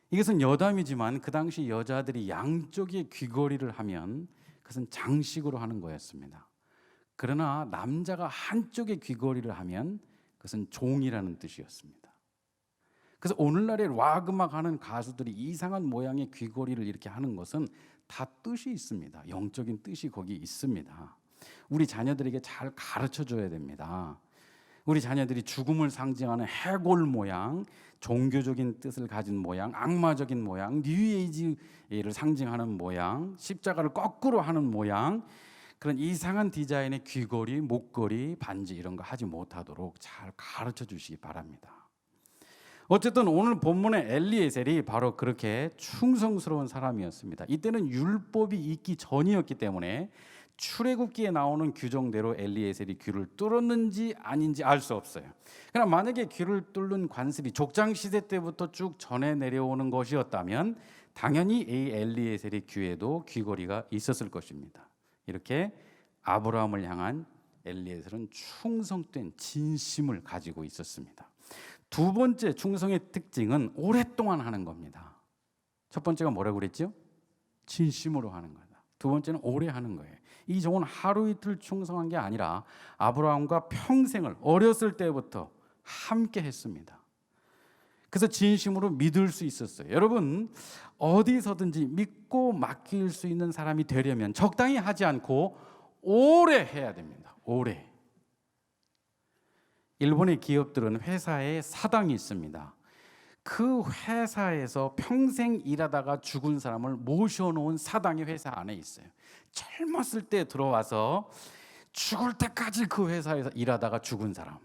이것은 여담이지만 그 당시 여자들이 양쪽에 귀걸이를 하면 그것은 장식으로 하는 거였습니다. 그러나 남자가 한쪽에 귀걸이를 하면 그것은 종이라는 뜻이었습니다. 그래서 오늘날에 락 음악하는 가수들이 이상한 모양의 귀걸이를 이렇게 하는 것은 다 뜻이 있습니다. 영적인 뜻이 거기 있습니다. 우리 자녀들에게 잘 가르쳐 줘야 됩니다. 우리 자녀들이 죽음을 상징하는 해골 모양, 종교적인 뜻을 가진 모양, 악마적인 모양, 뉴에이지를 상징하는 모양, 십자가를 거꾸로 하는 모양, 그런 이상한 디자인의 귀걸이, 목걸이, 반지 이런 거 하지 못하도록 잘 가르쳐 주시기 바랍니다. 어쨌든 오늘 본문의 엘리에셀이 바로 그렇게 충성스러운 사람이었습니다. 이때는 율법이 있기 전이었기 때문에 출애굽기에 나오는 규정대로 엘리에셀이 귀를 뚫었는지 아닌지 알 수 없어요. 그러나 만약에 귀를 뚫는 관습이 족장 시대 때부터 쭉 전해 내려오는 것이었다면 당연히 이 엘리에셀의 귀에도 귀걸이가 있었을 것입니다. 이렇게 아브라함을 향한 엘리에셀은 충성된 진심을 가지고 있었습니다. 두 번째 충성의 특징은 오랫동안 하는 겁니다. 첫 번째가 뭐라고 그랬죠? 진심으로 하는 거다. 두 번째는 오래 하는 거예요. 이 종은 하루 이틀 충성한 게 아니라 아브라함과 평생을 어렸을 때부터 함께 했습니다. 그래서 진심으로 믿을 수 있었어요. 여러분, 어디서든지 믿고 맡길 수 있는 사람이 되려면 적당히 하지 않고 오래 해야 됩니다. 오래. 일본의 기업들은 회사에 사당이 있습니다. 그 회사에서 평생 일하다가 죽은 사람을 모셔놓은 사당이 회사 안에 있어요. 젊었을 때 들어와서 죽을 때까지 그 회사에서 일하다가 죽은 사람,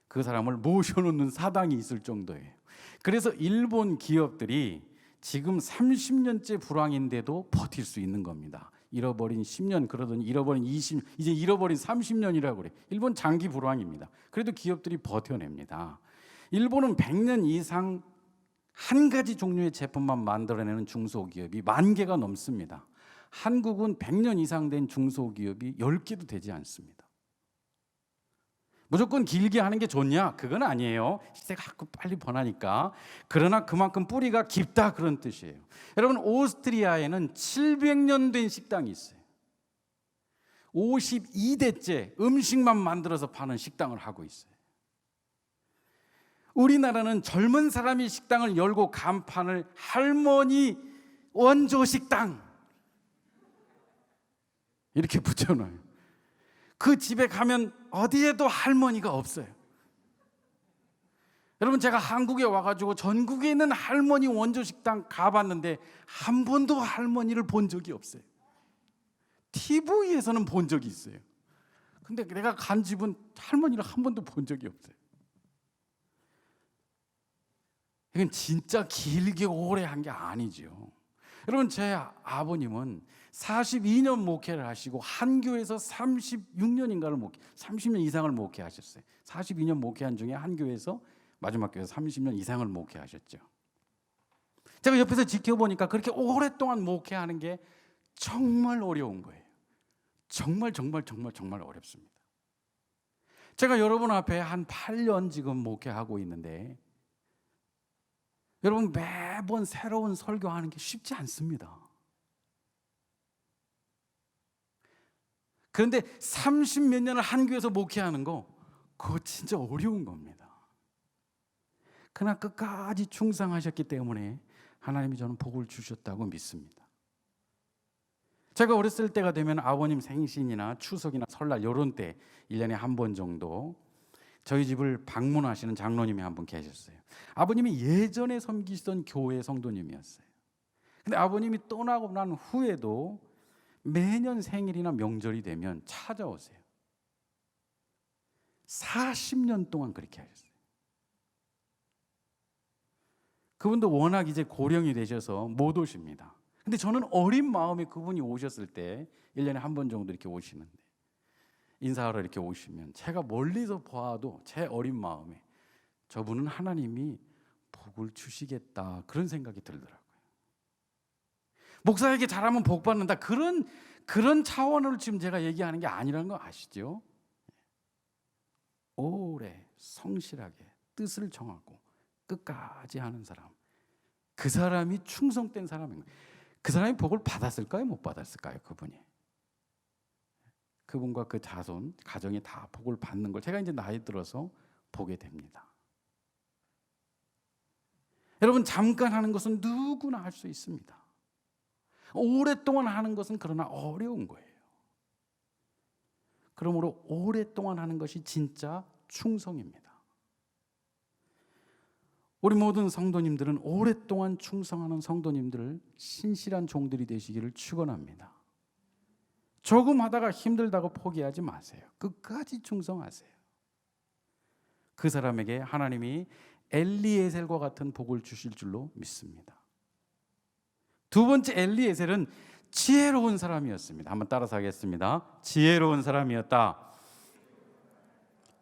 그 사람을 모셔놓는 사당이 있을 정도예요. 그래서 일본 기업들이 지금 30년째 불황인데도 버틸 수 있는 겁니다. 잃어버린 10년, 그러더니 잃어버린 20, 이제 잃어버린 30년이라고 그래. 일본 장기 불황입니다. 그래도 기업들이 버텨냅니다. 일본은 100년 이상 한 가지 종류의 제품만 만들어내는 중소기업이 10,000개가 넘습니다. 한국은 100년 이상 된 중소기업이 10개도 되지 않습니다. 무조건 길게 하는 게 좋냐? 그건 아니에요. 시대가 빨리 변하니까. 그러나 그만큼 뿌리가 깊다 그런 뜻이에요. 여러분, 오스트리아에는 700년 된 식당이 있어요. 52대째 음식만 만들어서 파는 식당을 하고 있어요. 우리나라는 젊은 사람이 식당을 열고 간판을 할머니 원조 식당 이렇게 붙여놔요. 그 집에 가면 어디에도 할머니가 없어요. 여러분, 제가 한국에 와가지고 전국에 있는 할머니 원조 식당 가봤는데 한 번도 할머니를 본 적이 없어요. TV에서는 본 적이 있어요. 근데 내가 간 집은 할머니를 한 번도 본 적이 없어요. 이건 진짜 길게 오래 한 게 아니죠. 여러분, 제 아버님은 42년 목회를 하시고 한 교회에서 36년인가를 30년 이상을 목회하셨어요. 42년 목회한 중에 한 교회에서 마지막 교회에서 30년 이상을 목회하셨죠. 제가 옆에서 지켜보니까 그렇게 오랫동안 목회하는 게 정말 어려운 거예요. 정말 어렵습니다. 제가 여러분 앞에 한 8년 지금 목회하고 있는데 여러분, 매번 새로운 설교하는 게 쉽지 않습니다. 그런데 30몇 년을 한 교회에서 목회하는 거, 그거 진짜 어려운 겁니다. 그러나 끝까지 충성하셨기 때문에 하나님이 저는 복을 주셨다고 믿습니다. 제가 어렸을 때가 되면 아버님 생신이나 추석이나 설날 이런 때 1년에 한 번 정도 저희 집을 방문하시는 장로님이 한 분 계셨어요. 아버님이 예전에 섬기시던 교회 성도님이었어요. 근데 아버님이 떠나고 난 후에도 매년 생일이나 명절이 되면 찾아오세요. 40년 동안 그렇게 하셨어요. 그분도 워낙 이제 고령이 되셔서 못 오십니다. 근데 저는 어린 마음에 그분이 오셨을 때 1년에 한 번 정도 이렇게 오시는데 인사하러 이렇게 오시면 제가 멀리서 봐도 제 어린 마음에 저분은 하나님이 복을 주시겠다 그런 생각이 들더라고요. 목사에게 잘하면 복 받는다 그런 차원으로 지금 제가 얘기하는 게 아니라는 거 아시죠? 오래 성실하게 뜻을 정하고 끝까지 하는 사람, 그 사람이 충성된 사람인 거예요. 그 사람이 복을 받았을까요? 못 받았을까요? 그분과 그 자손, 가정이 다 복을 받는 걸 제가 이제 나이 들어서 보게 됩니다. 여러분, 잠깐 하는 것은 누구나 할 수 있습니다. 오랫동안 하는 것은 그러나 어려운 거예요. 그러므로 오랫동안 하는 것이 진짜 충성입니다. 우리 모든 성도님들은 오랫동안 충성하는 성도님들을 신실한 종들이 되시기를 축원합니다. 조금 하다가 힘들다고 포기하지 마세요. 끝까지 충성하세요. 그 사람에게 하나님이 엘리에셀과 같은 복을 주실 줄로 믿습니다. 두 번째, 엘리에셀은 지혜로운 사람이었습니다. 한번 따라서 하겠습니다. 지혜로운 사람이었다.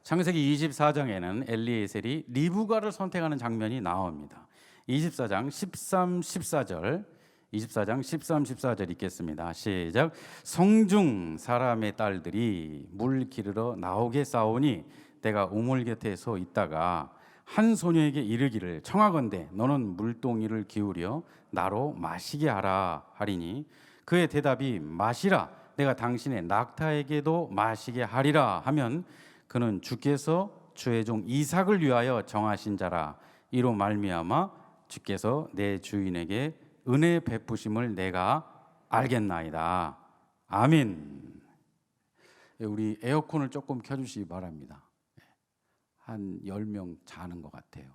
창세기 24장에는 엘리에셀이 리브가를 선택하는 장면이 나옵니다. 24장 13, 14절 24장 13, 14절 읽겠습니다. 시작. 성중 사람의 딸들이 물 기르러 나오게 싸우니 내가 우물 곁에 서 있다가 한 소녀에게 이르기를 청하건대 너는 물동이를 기울여 나로 마시게 하라 하리니 그의 대답이 마시라 내가 당신의 낙타에게도 마시게 하리라 하면 그는 주께서 주의 종 이삭을 위하여 정하신 자라 이로 말미암아 주께서 내 주인에게 은혜 베푸심을 내가 알겠나이다. 아멘. 우리 에어컨을 조금 켜주시기 바랍니다. 한 10명 자는 것 같아요.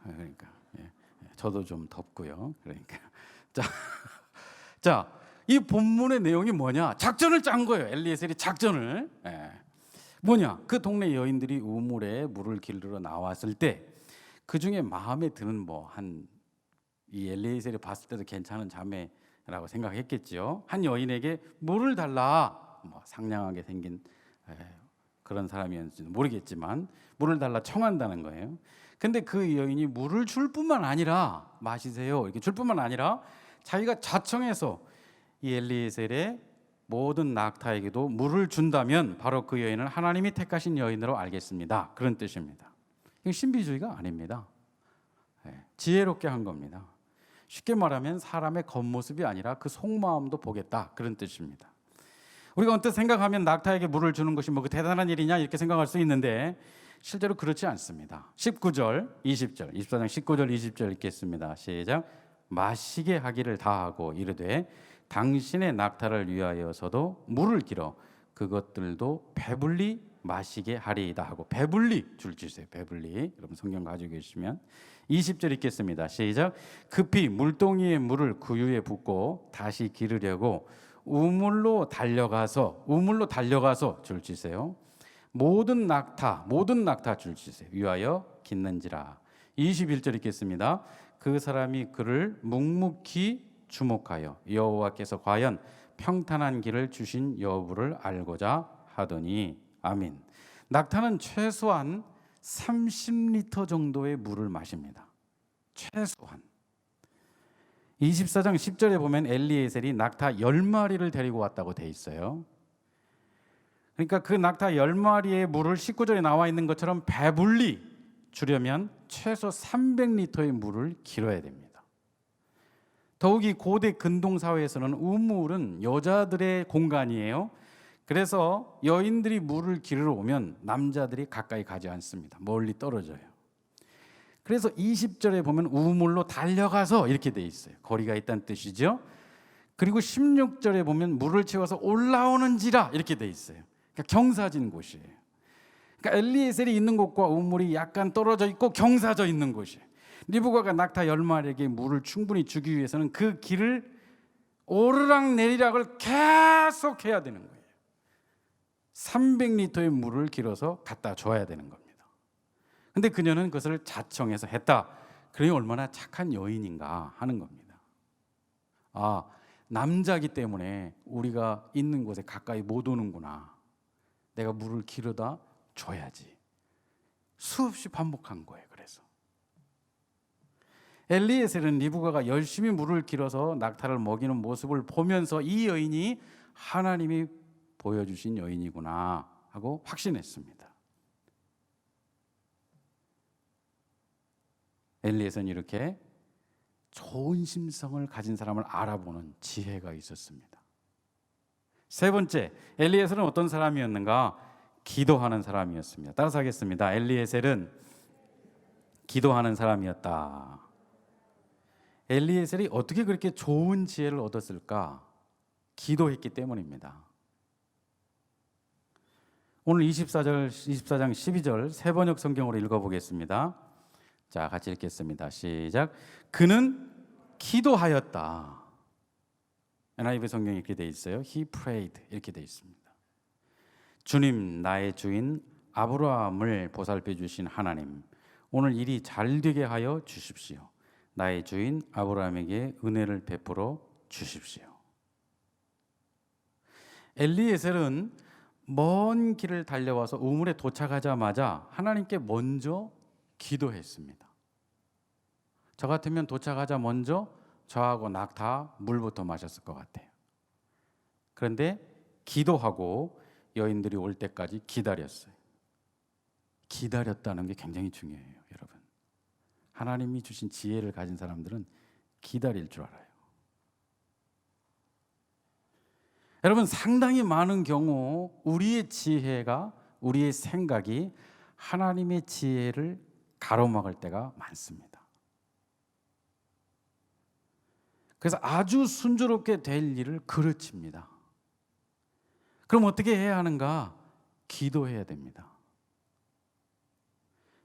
그러니까 저도 좀 덥고요. 그러니까 자, 이 본문의 내용이 뭐냐? 작전을 짠 거예요. 엘리에셀이 작전을. 뭐냐? 그 동네 여인들이 우물에 물을 기르러 나왔을 때 그 중에 마음에 드는 이 엘리에셀이 봤을 때도 괜찮은 자매라고 생각했겠죠. 한 여인에게 물을 달라. 상냥하게 생긴 그런 사람이었는지는 모르겠지만 물을 달라 청한다는 거예요. 근데 그 여인이 물을 줄 뿐만 아니라 마시세요 이렇게 줄 뿐만 아니라 자기가 자청해서 이 엘리에셀의 모든 낙타에게도 물을 준다면 바로 그 여인은 하나님이 택하신 여인으로 알겠습니다. 그런 뜻입니다. 이건 신비주의가 아닙니다. 지혜롭게 한 겁니다. 쉽게 말하면 사람의 겉모습이 아니라 그 속마음도 보겠다 그런 뜻입니다. 우리가 언뜻 생각하면 낙타에게 물을 주는 것이 그 대단한 일이냐 이렇게 생각할 수 있는데 실제로 그렇지 않습니다. 19절, 20절, 24장 19절, 20절 읽겠습니다. 시작. 마시게 하기를 다하고 이르되 당신의 낙타를 위하여서도 물을 길어 그것들도 배불리 마시게 하리이다 하고 배불리 줄 주세요. 배불리. 여러분 성경 가지고 계시면 20절 읽겠습니다. 시작. 급히 물동이의 물을 구유에 붓고 다시 기르려고 우물로 달려가서 줄 주세요. 모든 낙타 줄 주세요. 위하여 깃는지라. 21절 읽겠습니다. 그 사람이 그를 묵묵히 주목하여 여호와께서 과연 평탄한 길을 주신 여부를 알고자 하더니 아멘. 낙타는 최소한 30리터 정도의 물을 마십니다. 최소한. 24장 10절에 보면 엘리에셀이 낙타 10마리를 데리고 왔다고 돼 있어요. 그러니까 그 낙타 10마리의 물을 19절에 나와 있는 것처럼 배불리 주려면 최소 300리터의 물을 길어야 됩니다. 더욱이 고대 근동 사회에서는 우물은 여자들의 공간이에요. 그래서 여인들이 물을 기르러 오면 남자들이 가까이 가지 않습니다. 멀리 떨어져요. 그래서 20절에 보면 우물로 달려가서 이렇게 돼 있어요. 거리가 있다는 뜻이죠. 그리고 16절에 보면 물을 채워서 올라오는지라 이렇게 돼 있어요. 그러니까 경사진 곳이에요. 그러니까 엘리에셀이 있는 곳과 우물이 약간 떨어져 있고 경사져 있는 곳이에요. 리브가가 낙타 10마리에게 물을 충분히 주기 위해서는 그 길을 오르락 내리락을 계속 해야 되는 거예요. 300리터의 물을 길어서 갖다 줘야 되는 겁니다. 근데 그녀는 그것을 자청해서 했다. 그러니 얼마나 착한 여인인가 하는 겁니다. 남자기 때문에 우리가 있는 곳에 가까이 못 오는구나. 내가 물을 기르다 줘야지. 수없이 반복한 거예요. 그래서 엘리에셀은 리브가가 열심히 물을 길어서 낙타를 먹이는 모습을 보면서 이 여인이 하나님이 보여주신 여인이구나 하고 확신했습니다. 엘리에셀은 이렇게 좋은 심성을 가진 사람을 알아보는 지혜가 있었습니다. 세 번째, 엘리에셀은 어떤 사람이었는가? 기도하는 사람이었습니다. 따라서 하겠습니다. 엘리에셀은 기도하는 사람이었다. 엘리에셀이 어떻게 그렇게 좋은 지혜를 얻었을까? 기도했기 때문입니다. 오늘 24장 12절 새 번역 성경으로 읽어보겠습니다. 자, 같이 읽겠습니다. 시작. 그는 기도하였다. NIV 성경에 이렇게 돼 있어요. He prayed 이렇게 돼 있습니다. 주님, 나의 주인 아브라함을 보살펴 주신 하나님, 오늘 일이 잘 되게 하여 주십시오. 나의 주인 아브라함에게 은혜를 베풀어 주십시오. 엘리에셀은 먼 길을 달려와서 우물에 도착하자마자 하나님께 먼저 기도했습니다. 저 같으면 도착하자 먼저 저하고 낙타 물부터 마셨을 것 같아요. 그런데 기도하고 여인들이 올 때까지 기다렸어요. 기다렸다는 게 굉장히 중요해요, 여러분. 하나님이 주신 지혜를 가진 사람들은 기다릴 줄 알아요. 여러분, 상당히 많은 경우 우리의 지혜가, 우리의 생각이 하나님의 지혜를 가로막을 때가 많습니다. 그래서 아주 순조롭게 될 일을 그르칩니다. 그럼 어떻게 해야 하는가? 기도해야 됩니다.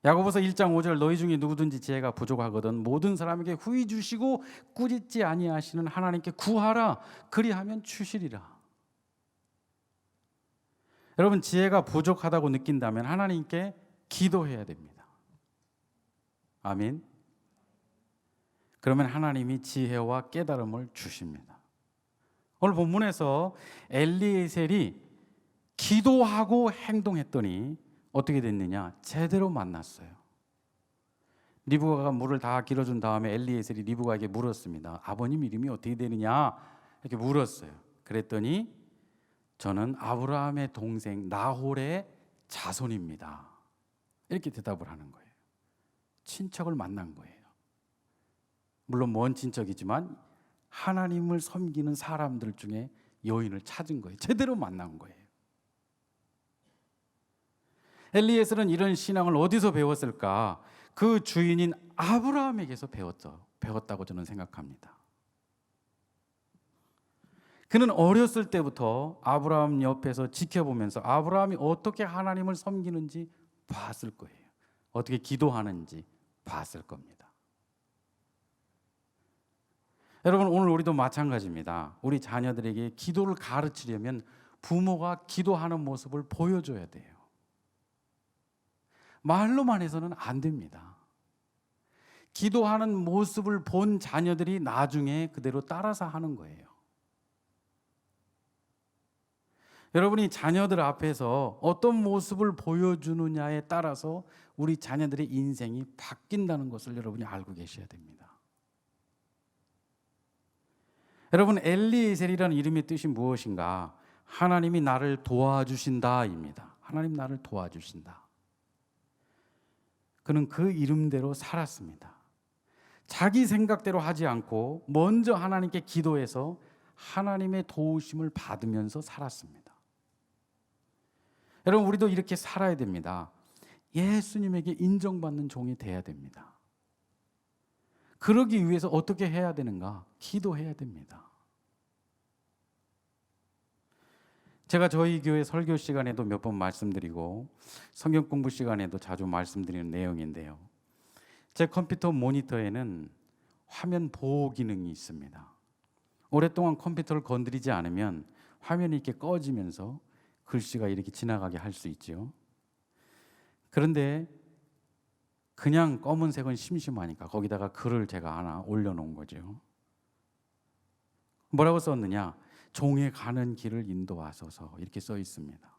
야고보서 1장 5절 너희 중에 누구든지 지혜가 부족하거든 모든 사람에게 후히 주시고 꾸짖지 아니하시는 하나님께 구하라 그리하면 주시리라. 여러분, 지혜가 부족하다고 느낀다면 하나님께 기도해야 됩니다. 아멘. 그러면 하나님이 지혜와 깨달음을 주십니다. 오늘 본문에서 엘리에셀이 기도하고 행동했더니 어떻게 됐느냐? 제대로 만났어요. 리브가가 물을 다 길어준 다음에 엘리에셀이 리브가에게 물었습니다. 아버님 이름이 어떻게 되느냐? 이렇게 물었어요. 그랬더니 저는 아브라함의 동생 나홀의 자손입니다. 이렇게 대답을 하는 거예요. 친척을 만난 거예요. 물론 먼 친척이지만 하나님을 섬기는 사람들 중에 여인을 찾은 거예요. 제대로 만난 거예요. 엘리에셀은 이런 신앙을 어디서 배웠을까? 그 주인인 아브라함에게서 배웠다고 저는 생각합니다. 그는 어렸을 때부터 아브라함 옆에서 지켜보면서 아브라함이 어떻게 하나님을 섬기는지 봤을 거예요. 어떻게 기도하는지 봤을 겁니다. 여러분, 오늘 우리도 마찬가지입니다. 우리 자녀들에게 기도를 가르치려면 부모가 기도하는 모습을 보여줘야 돼요. 말로만 해서는 안 됩니다. 기도하는 모습을 본 자녀들이 나중에 그대로 따라서 하는 거예요. 여러분이 자녀들 앞에서 어떤 모습을 보여주느냐에 따라서 우리 자녀들의 인생이 바뀐다는 것을 여러분이 알고 계셔야 됩니다. 여러분, 엘리에셀이라는 이름의 뜻이 무엇인가? 하나님이 나를 도와주신다입니다. 하나님 나를 도와주신다. 그는 그 이름대로 살았습니다. 자기 생각대로 하지 않고 먼저 하나님께 기도해서 하나님의 도우심을 받으면서 살았습니다. 여러분, 우리도 이렇게 살아야 됩니다. 예수님에게 인정받는 종이 돼야 됩니다. 그러기 위해서 어떻게 해야 되는가? 기도해야 됩니다. 제가 저희 교회 설교 시간에도 몇 번 말씀드리고 성경 공부 시간에도 자주 말씀드리는 내용인데요. 제 컴퓨터 모니터에는 화면 보호 기능이 있습니다. 오랫동안 컴퓨터를 건드리지 않으면 화면이 이렇게 꺼지면서 글씨가 이렇게 지나가게 할 수 있죠. 그런데 그냥 검은색은 심심하니까 거기다가 글을 제가 하나 올려놓은 거죠. 뭐라고 썼느냐? 종에 가는 길을 인도하소서 이렇게 써 있습니다.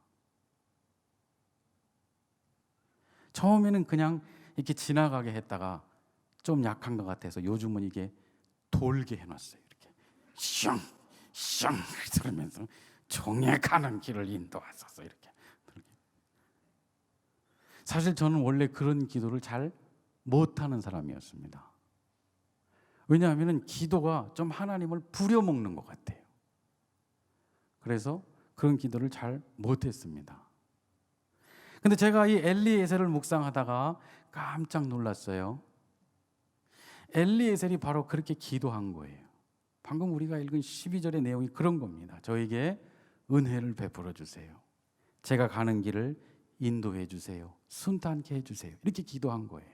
처음에는 그냥 이렇게 지나가게 했다가 좀 약한 것 같아서 요즘은 이게 돌게 해놨어요. 이렇게 슝 그러면서 종에 가는 길을 인도하소서 이렇게. 사실 저는 원래 그런 기도를 잘 못하는 사람이었습니다. 왜냐하면 기도가 좀 하나님을 부려먹는 것 같아요. 그래서 그런 기도를 잘 못했습니다. 근데 제가 이 엘리에셀을 묵상하다가 깜짝 놀랐어요. 엘리에셀이 바로 그렇게 기도한 거예요. 방금 우리가 읽은 12절의 내용이 그런 겁니다. 저에게 은혜를 베풀어 주세요. 제가 가는 길을 인도해 주세요. 순탄케 해 주세요. 이렇게 기도한 거예요.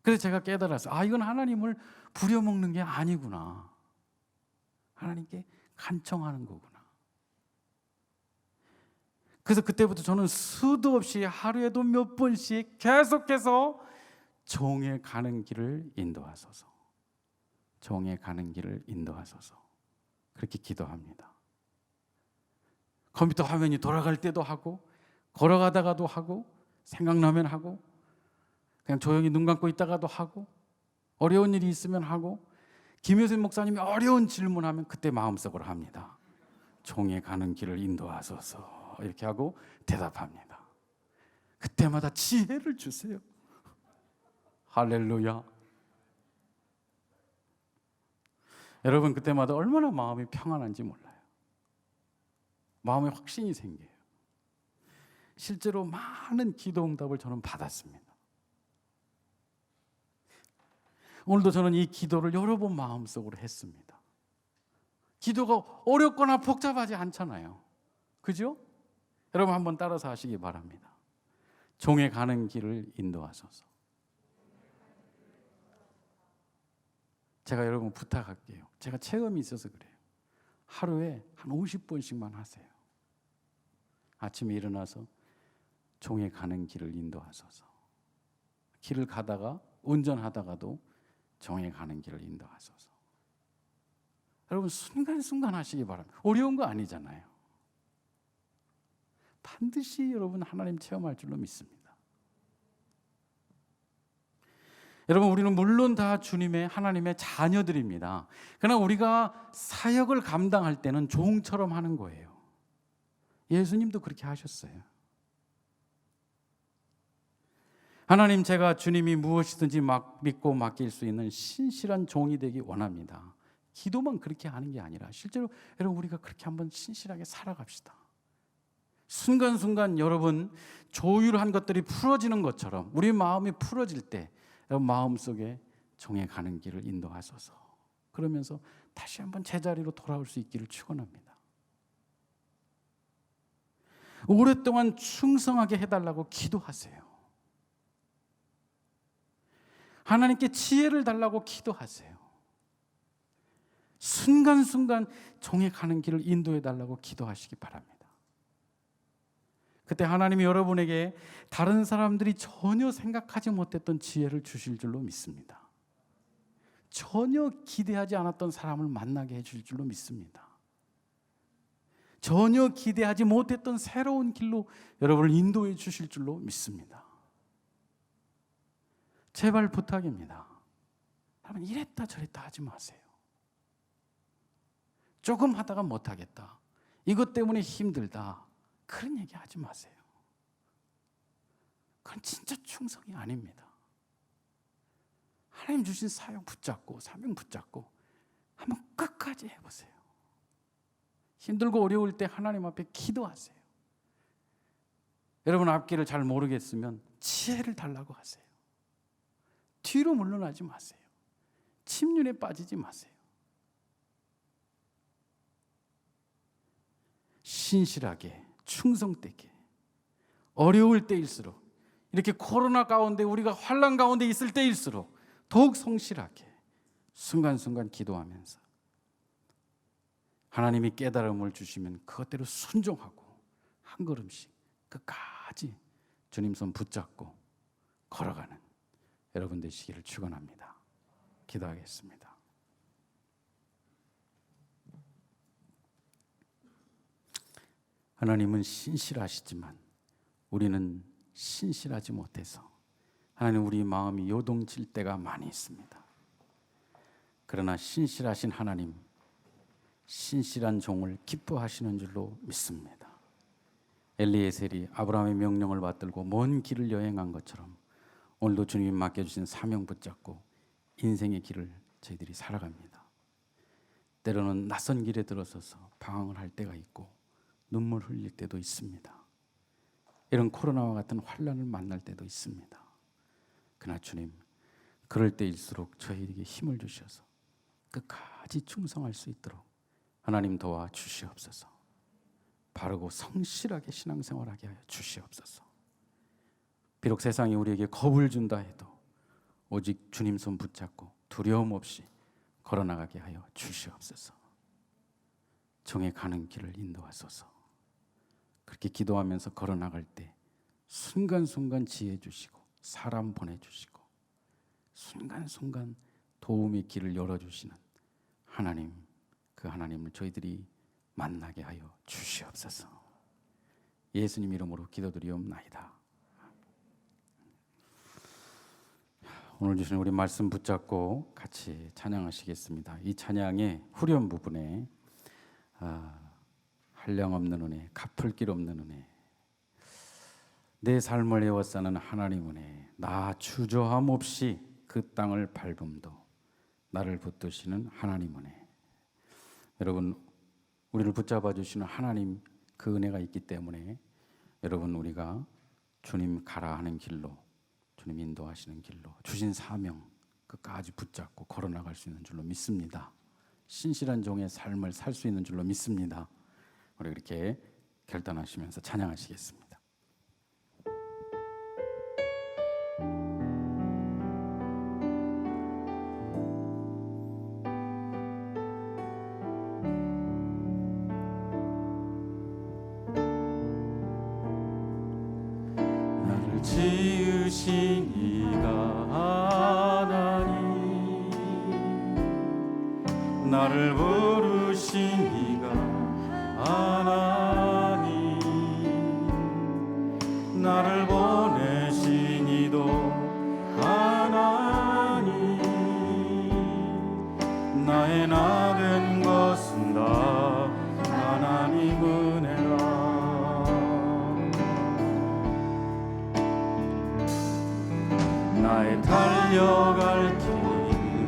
그래서 제가 깨달았어요. 이건 하나님을 부려먹는 게 아니구나. 하나님께 간청하는 거구나. 그래서 그때부터 저는 수도 없이 하루에도 몇 번씩 계속해서 종의 가는 길을 인도하소서. 종의 가는 길을 인도하소서. 그렇게 기도합니다. 컴퓨터 화면이 돌아갈 때도 하고, 걸어가다가도 하고, 생각나면 하고, 그냥 조용히 눈 감고 있다가도 하고, 어려운 일이 있으면 하고, 김효신 목사님이 어려운 질문하면 그때 마음속으로 합니다. 종의 가는 길을 인도하소서. 이렇게 하고 대답합니다. 그때마다 지혜를 주세요. 할렐루야. 여러분, 그때마다 얼마나 마음이 평안한지 몰라요. 마음에 확신이 생겨요. 실제로 많은 기도 응답을 저는 받았습니다. 오늘도 저는 이 기도를 여러 번 마음속으로 했습니다. 기도가 어렵거나 복잡하지 않잖아요. 그죠? 여러분 한번 따라서 하시기 바랍니다. 종의 가는 길을 인도하소서. 제가 여러분 부탁할게요. 제가 체험이 있어서 그래요. 하루에 한 50번씩만 하세요. 아침에 일어나서 종의 가는 길을 인도하소서. 길을 가다가 운전하다가도 종의 가는 길을 인도하소서. 여러분 순간순간 하시기 바랍니다. 어려운 거 아니잖아요. 반드시 여러분 하나님 체험할 줄로 믿습니다. 여러분, 우리는 물론 다 주님의 하나님의 자녀들입니다. 그러나 우리가 사역을 감당할 때는 종처럼 하는 거예요. 예수님도 그렇게 하셨어요. 하나님, 제가 주님이 무엇이든지 믿고 맡길 수 있는 신실한 종이 되기 원합니다. 기도만 그렇게 하는 게 아니라 실제로 여러분 우리가 그렇게 한번 신실하게 살아갑시다. 순간순간 여러분 조율한 것들이 풀어지는 것처럼 우리 마음이 풀어질 때 여러분 마음속에 종의 가는 길을 인도하소서. 그러면서 다시 한번 제자리로 돌아올 수 있기를 축원합니다. 오랫동안 충성하게 해달라고 기도하세요. 하나님께 지혜를 달라고 기도하세요. 순간순간 종의 가는 길을 인도해 달라고 기도하시기 바랍니다. 그때 하나님이 여러분에게 다른 사람들이 전혀 생각하지 못했던 지혜를 주실 줄로 믿습니다. 전혀 기대하지 않았던 사람을 만나게 해줄 줄로 믿습니다. 전혀 기대하지 못했던 새로운 길로 여러분을 인도해 주실 줄로 믿습니다. 제발 부탁입니다. 여러분 이랬다 저랬다 하지 마세요. 조금 하다가 못하겠다. 이것 때문에 힘들다. 그런 얘기 하지 마세요. 그건 진짜 충성이 아닙니다. 하나님 주신 사명 붙잡고 사명 붙잡고 한번 끝까지 해보세요. 힘들고 어려울 때 하나님 앞에 기도하세요. 여러분 앞길을 잘 모르겠으면 지혜를 달라고 하세요. 뒤로 물러나지 마세요. 침륜에 빠지지 마세요. 신실하게 충성되게 어려울 때일수록 이렇게 코로나 가운데 우리가 환난 가운데 있을 때일수록 더욱 성실하게 순간순간 기도하면서 하나님이 깨달음을 주시면 그것대로 순종하고 한 걸음씩 끝까지 주님 손 붙잡고 걸어가는 여러분 되시기를 축원합니다. 기도하겠습니다. 하나님은 신실하시지만 우리는 신실하지 못해서 하나님 우리 마음이 요동칠 때가 많이 있습니다. 그러나 신실하신 하나님, 신실한 종을 기뻐하시는 줄로 믿습니다. 엘리에셀이 아브라함의 명령을 받들고 먼 길을 여행한 것처럼 오늘도 주님이 맡겨주신 사명 붙잡고 인생의 길을 저희들이 살아갑니다. 때로는 낯선 길에 들어서서 방황을 할 때가 있고 눈물 흘릴 때도 있습니다. 이런 코로나와 같은 환난을 만날 때도 있습니다. 그러나 주님, 그럴 때일수록 저희에게 힘을 주셔서 끝까지 충성할 수 있도록 하나님 도와주시옵소서. 바르고 성실하게 신앙생활하게 하여 주시옵소서. 비록 세상이 우리에게 겁을 준다 해도 오직 주님 손 붙잡고 두려움 없이 걸어나가게 하여 주시옵소서. 정에 가는 길을 인도하소서. 그렇게 기도하면서 걸어나갈 때 순간순간 지혜 주시고 사람 보내주시고 순간순간 도움의 길을 열어주시는 하나님, 그 하나님을 저희들이 만나게 하여 주시옵소서. 예수님 이름으로 기도드리옵나이다. 오늘 주신 우리 말씀 붙잡고 같이 찬양하시겠습니다. 이 찬양의 후렴 부분에 한량없는 은혜, 갚을 길 없는 은혜, 내 삶을 에워싸는 하나님 은혜, 나 주저함 없이 그 땅을 밟음도 나를 붙드시는 하나님 은혜. 여러분, 우리를 붙잡아 주시는 하나님 그 은혜가 있기 때문에 여러분, 우리가 주님 가라 하는 길로, 주님 인도하시는 길로 주신 사명 끝까지 붙잡고 걸어나갈 수 있는 줄로 믿습니다. 신실한 종의 삶을 살 수 있는 줄로 믿습니다. 우리 그렇게 결단하시면서 찬양하시겠습니다. 나를 지으신 이가 하나님, 나를 부르신 이가 하나님, 나를 보내신 이도 하나님, 나의 나 된 것은 다 하나님 은혜라. 나의 달려갈 길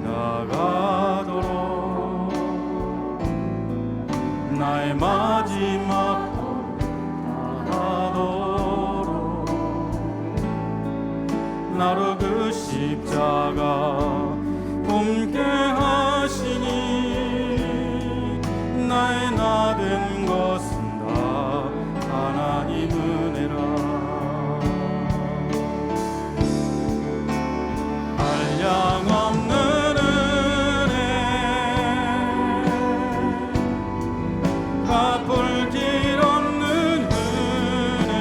다가도록 나의 마지막 하도록 나로 그 십자가 굽게 하시니 나의 나 된 것은 다 하나님 은혜라. 한량없는 은혜, 갚을 길 없는 은혜,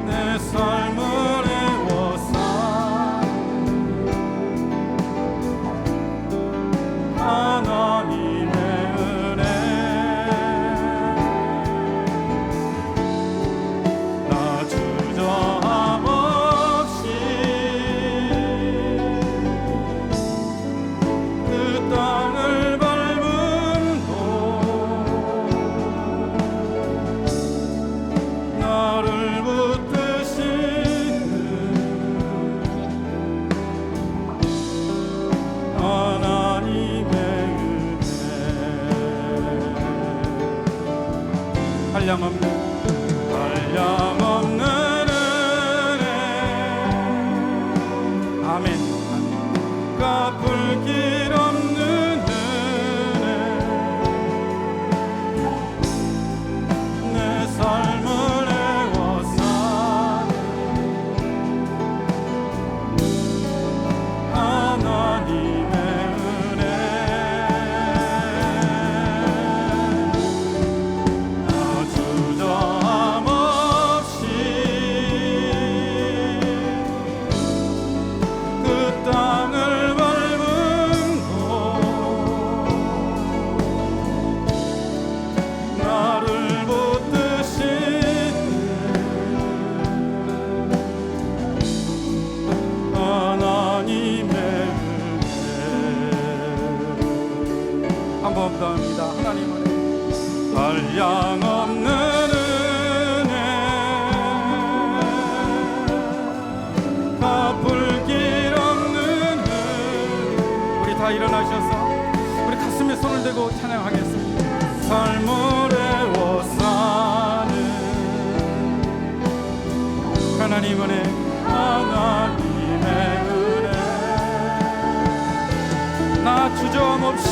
내 삶을 에워싸는 하나님의 은혜. 나 주저함 없이 그 땅을 밟음도 나를 붙드시는 하나님의 은혜. 한량없는 은혜, 아멘. 갚을 길 없는 은혜, 내 삶을 에워싸는 하나님의 은혜. 나 주저함 없이 그 땅을 밟음도 나를 붙드시는 하나님의 은혜. 한 번 더 합니다. 하나님 은혜. 한량없는 은혜, 갚을 길 없는 은혜. 우리 다 일어나셔서 우리 가슴에 손을 대고 찬양하겠습니다. 삶을 에워싸는 하나님 은혜, 하나님 하나님의 은혜 나 주저함 없이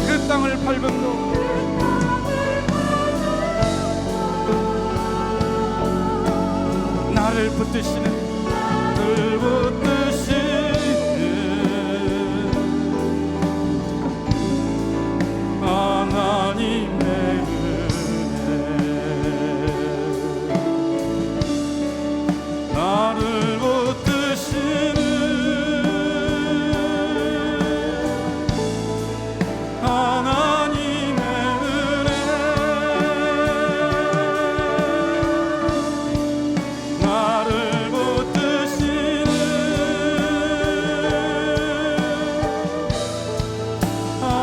그 땅을 밟음도 나를 붙드시는 하나님의 은혜 나를 붙드시는 하나님의 은혜 나를 붙드시는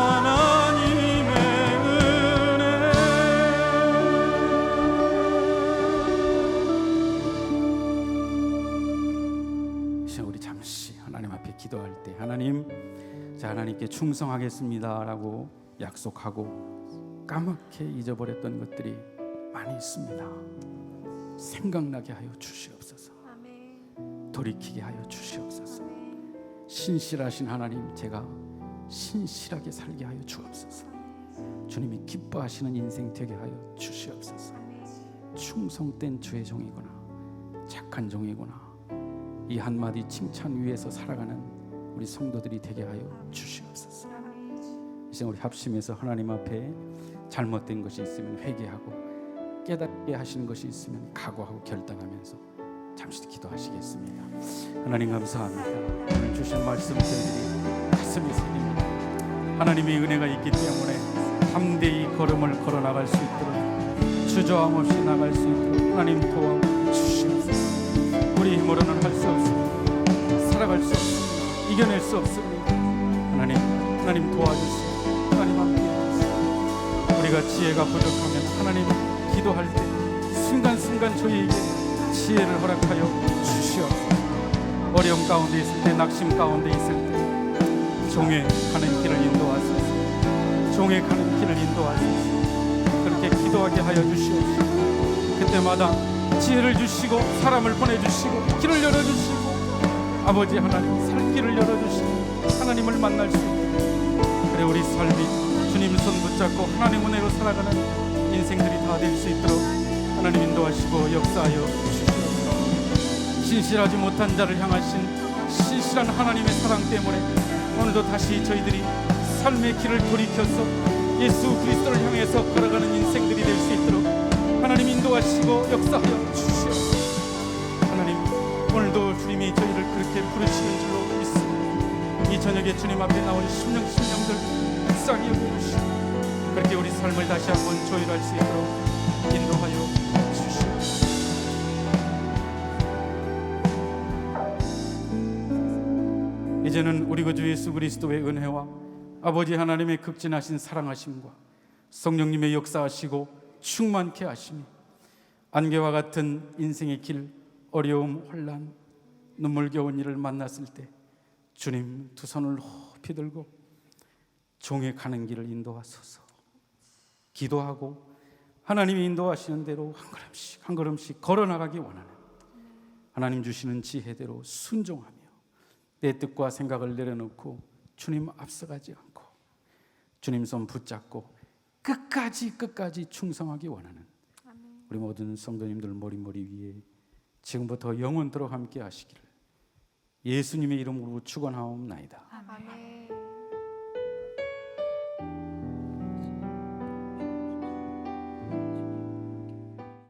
하나님의 은혜 이제 우리 잠시 하나님 앞에 기도할 때 하나님 자 하나님께 충성하겠습니다라고 약속하고 까맣게 잊어버렸던 것들이 많이 있습니다. 생각나게 하여 주시옵소서. 돌이키게 하여 주시옵소서. 신실하신 하나님 제가 신실하게 살게 하여 주옵소서. 주님이 기뻐하시는 인생 되게 하여 주시옵소서. 충성된 주의 종이구나 착한 종이구나 이 한마디 칭찬 위에서 살아가는 우리 성도들이 되게 하여 주시옵소서. 이제 우리 합심해서 하나님 앞에 잘못된 것이 있으면 회개하고 깨닫게 하시는 것이 있으면 각오하고 결단하면서 잠시 기도하시겠습니다. 하나님 감사합니다. 오늘 주신 말씀 들으니 가슴이 새깁니다. 하나님의 은혜가 있기 때문에 담대히 걸음을 걸어 나갈 수 있도록 주저함 없이 나갈 수 있도록 하나님 도와 주시옵소서. 우리 힘으로는 할 수 없습니다. 살아갈 수 없습니다. 이겨낼 수 없습니다. 하나님 도와주시고 하나님 함께하시고 우리가 지혜가 부족하면 하나님 기도할 때 순간순간 저희에게 지혜를 허락하여 주시옵소서. 어려움 가운데 있을 때 낙심 가운데 있을 때 종의 가는 길을 인도하소서. 종의 가는 길을 인도하소서. 그렇게 기도하게 하여 주시옵소서. 그때마다 지혜를 주시고 사람을 보내주시고 길을 열어주시고 아버지 하나님 살 길을 열어주시고 하나님을 만날 수 있도록 그래 우리 삶이 주님 손 붙잡고 하나님 은혜로 살아가는 인생들이 다 될 수 있도록 하나님 인도하시고 역사하여 주시옵소서. 신실하지 못한 자를 향하신 신실한 하나님의 사랑 때문에 오늘도 다시 저희들이 삶의 길을 돌이켜서 예수 그리스도를 향해서 걸어가는 인생들이 될 수 있도록 하나님 인도하시고 역사하여 주시옵소서. 하나님 오늘도 주님이 저희를 그렇게 부르시는 줄로 믿습니다. 이 저녁에 주님 앞에 나온 심령들 불쌍히 여겨주시고 그렇게 우리 삶을 다시 한번 조율할 수 있도록 인도하여 주시옵소서. 이제는 우리 구주 예수 그리스도의 은혜와 아버지 하나님의 극진하신 사랑하심과 성령님의 역사하시고 충만케 하심이 안개와 같은 인생의 길 어려움 혼란 눈물겨운 일을 만났을 때 주님 두 손을 높이 들고 종의 가는 길을 인도하소서. 기도하고 하나님이 인도하시는 대로 한 걸음씩 걸어나가기 원하는 하나님 주시는 지혜대로 순종하며 내 뜻과 생각을 내려놓고 주님 앞서가지 않고 주님 손 붙잡고 끝까지 충성하기 원하는 우리 모든 성도님들 머리 위에 지금부터 영원토록 함께 하시기를 예수님의 이름으로 축원하옵나이다. 아멘.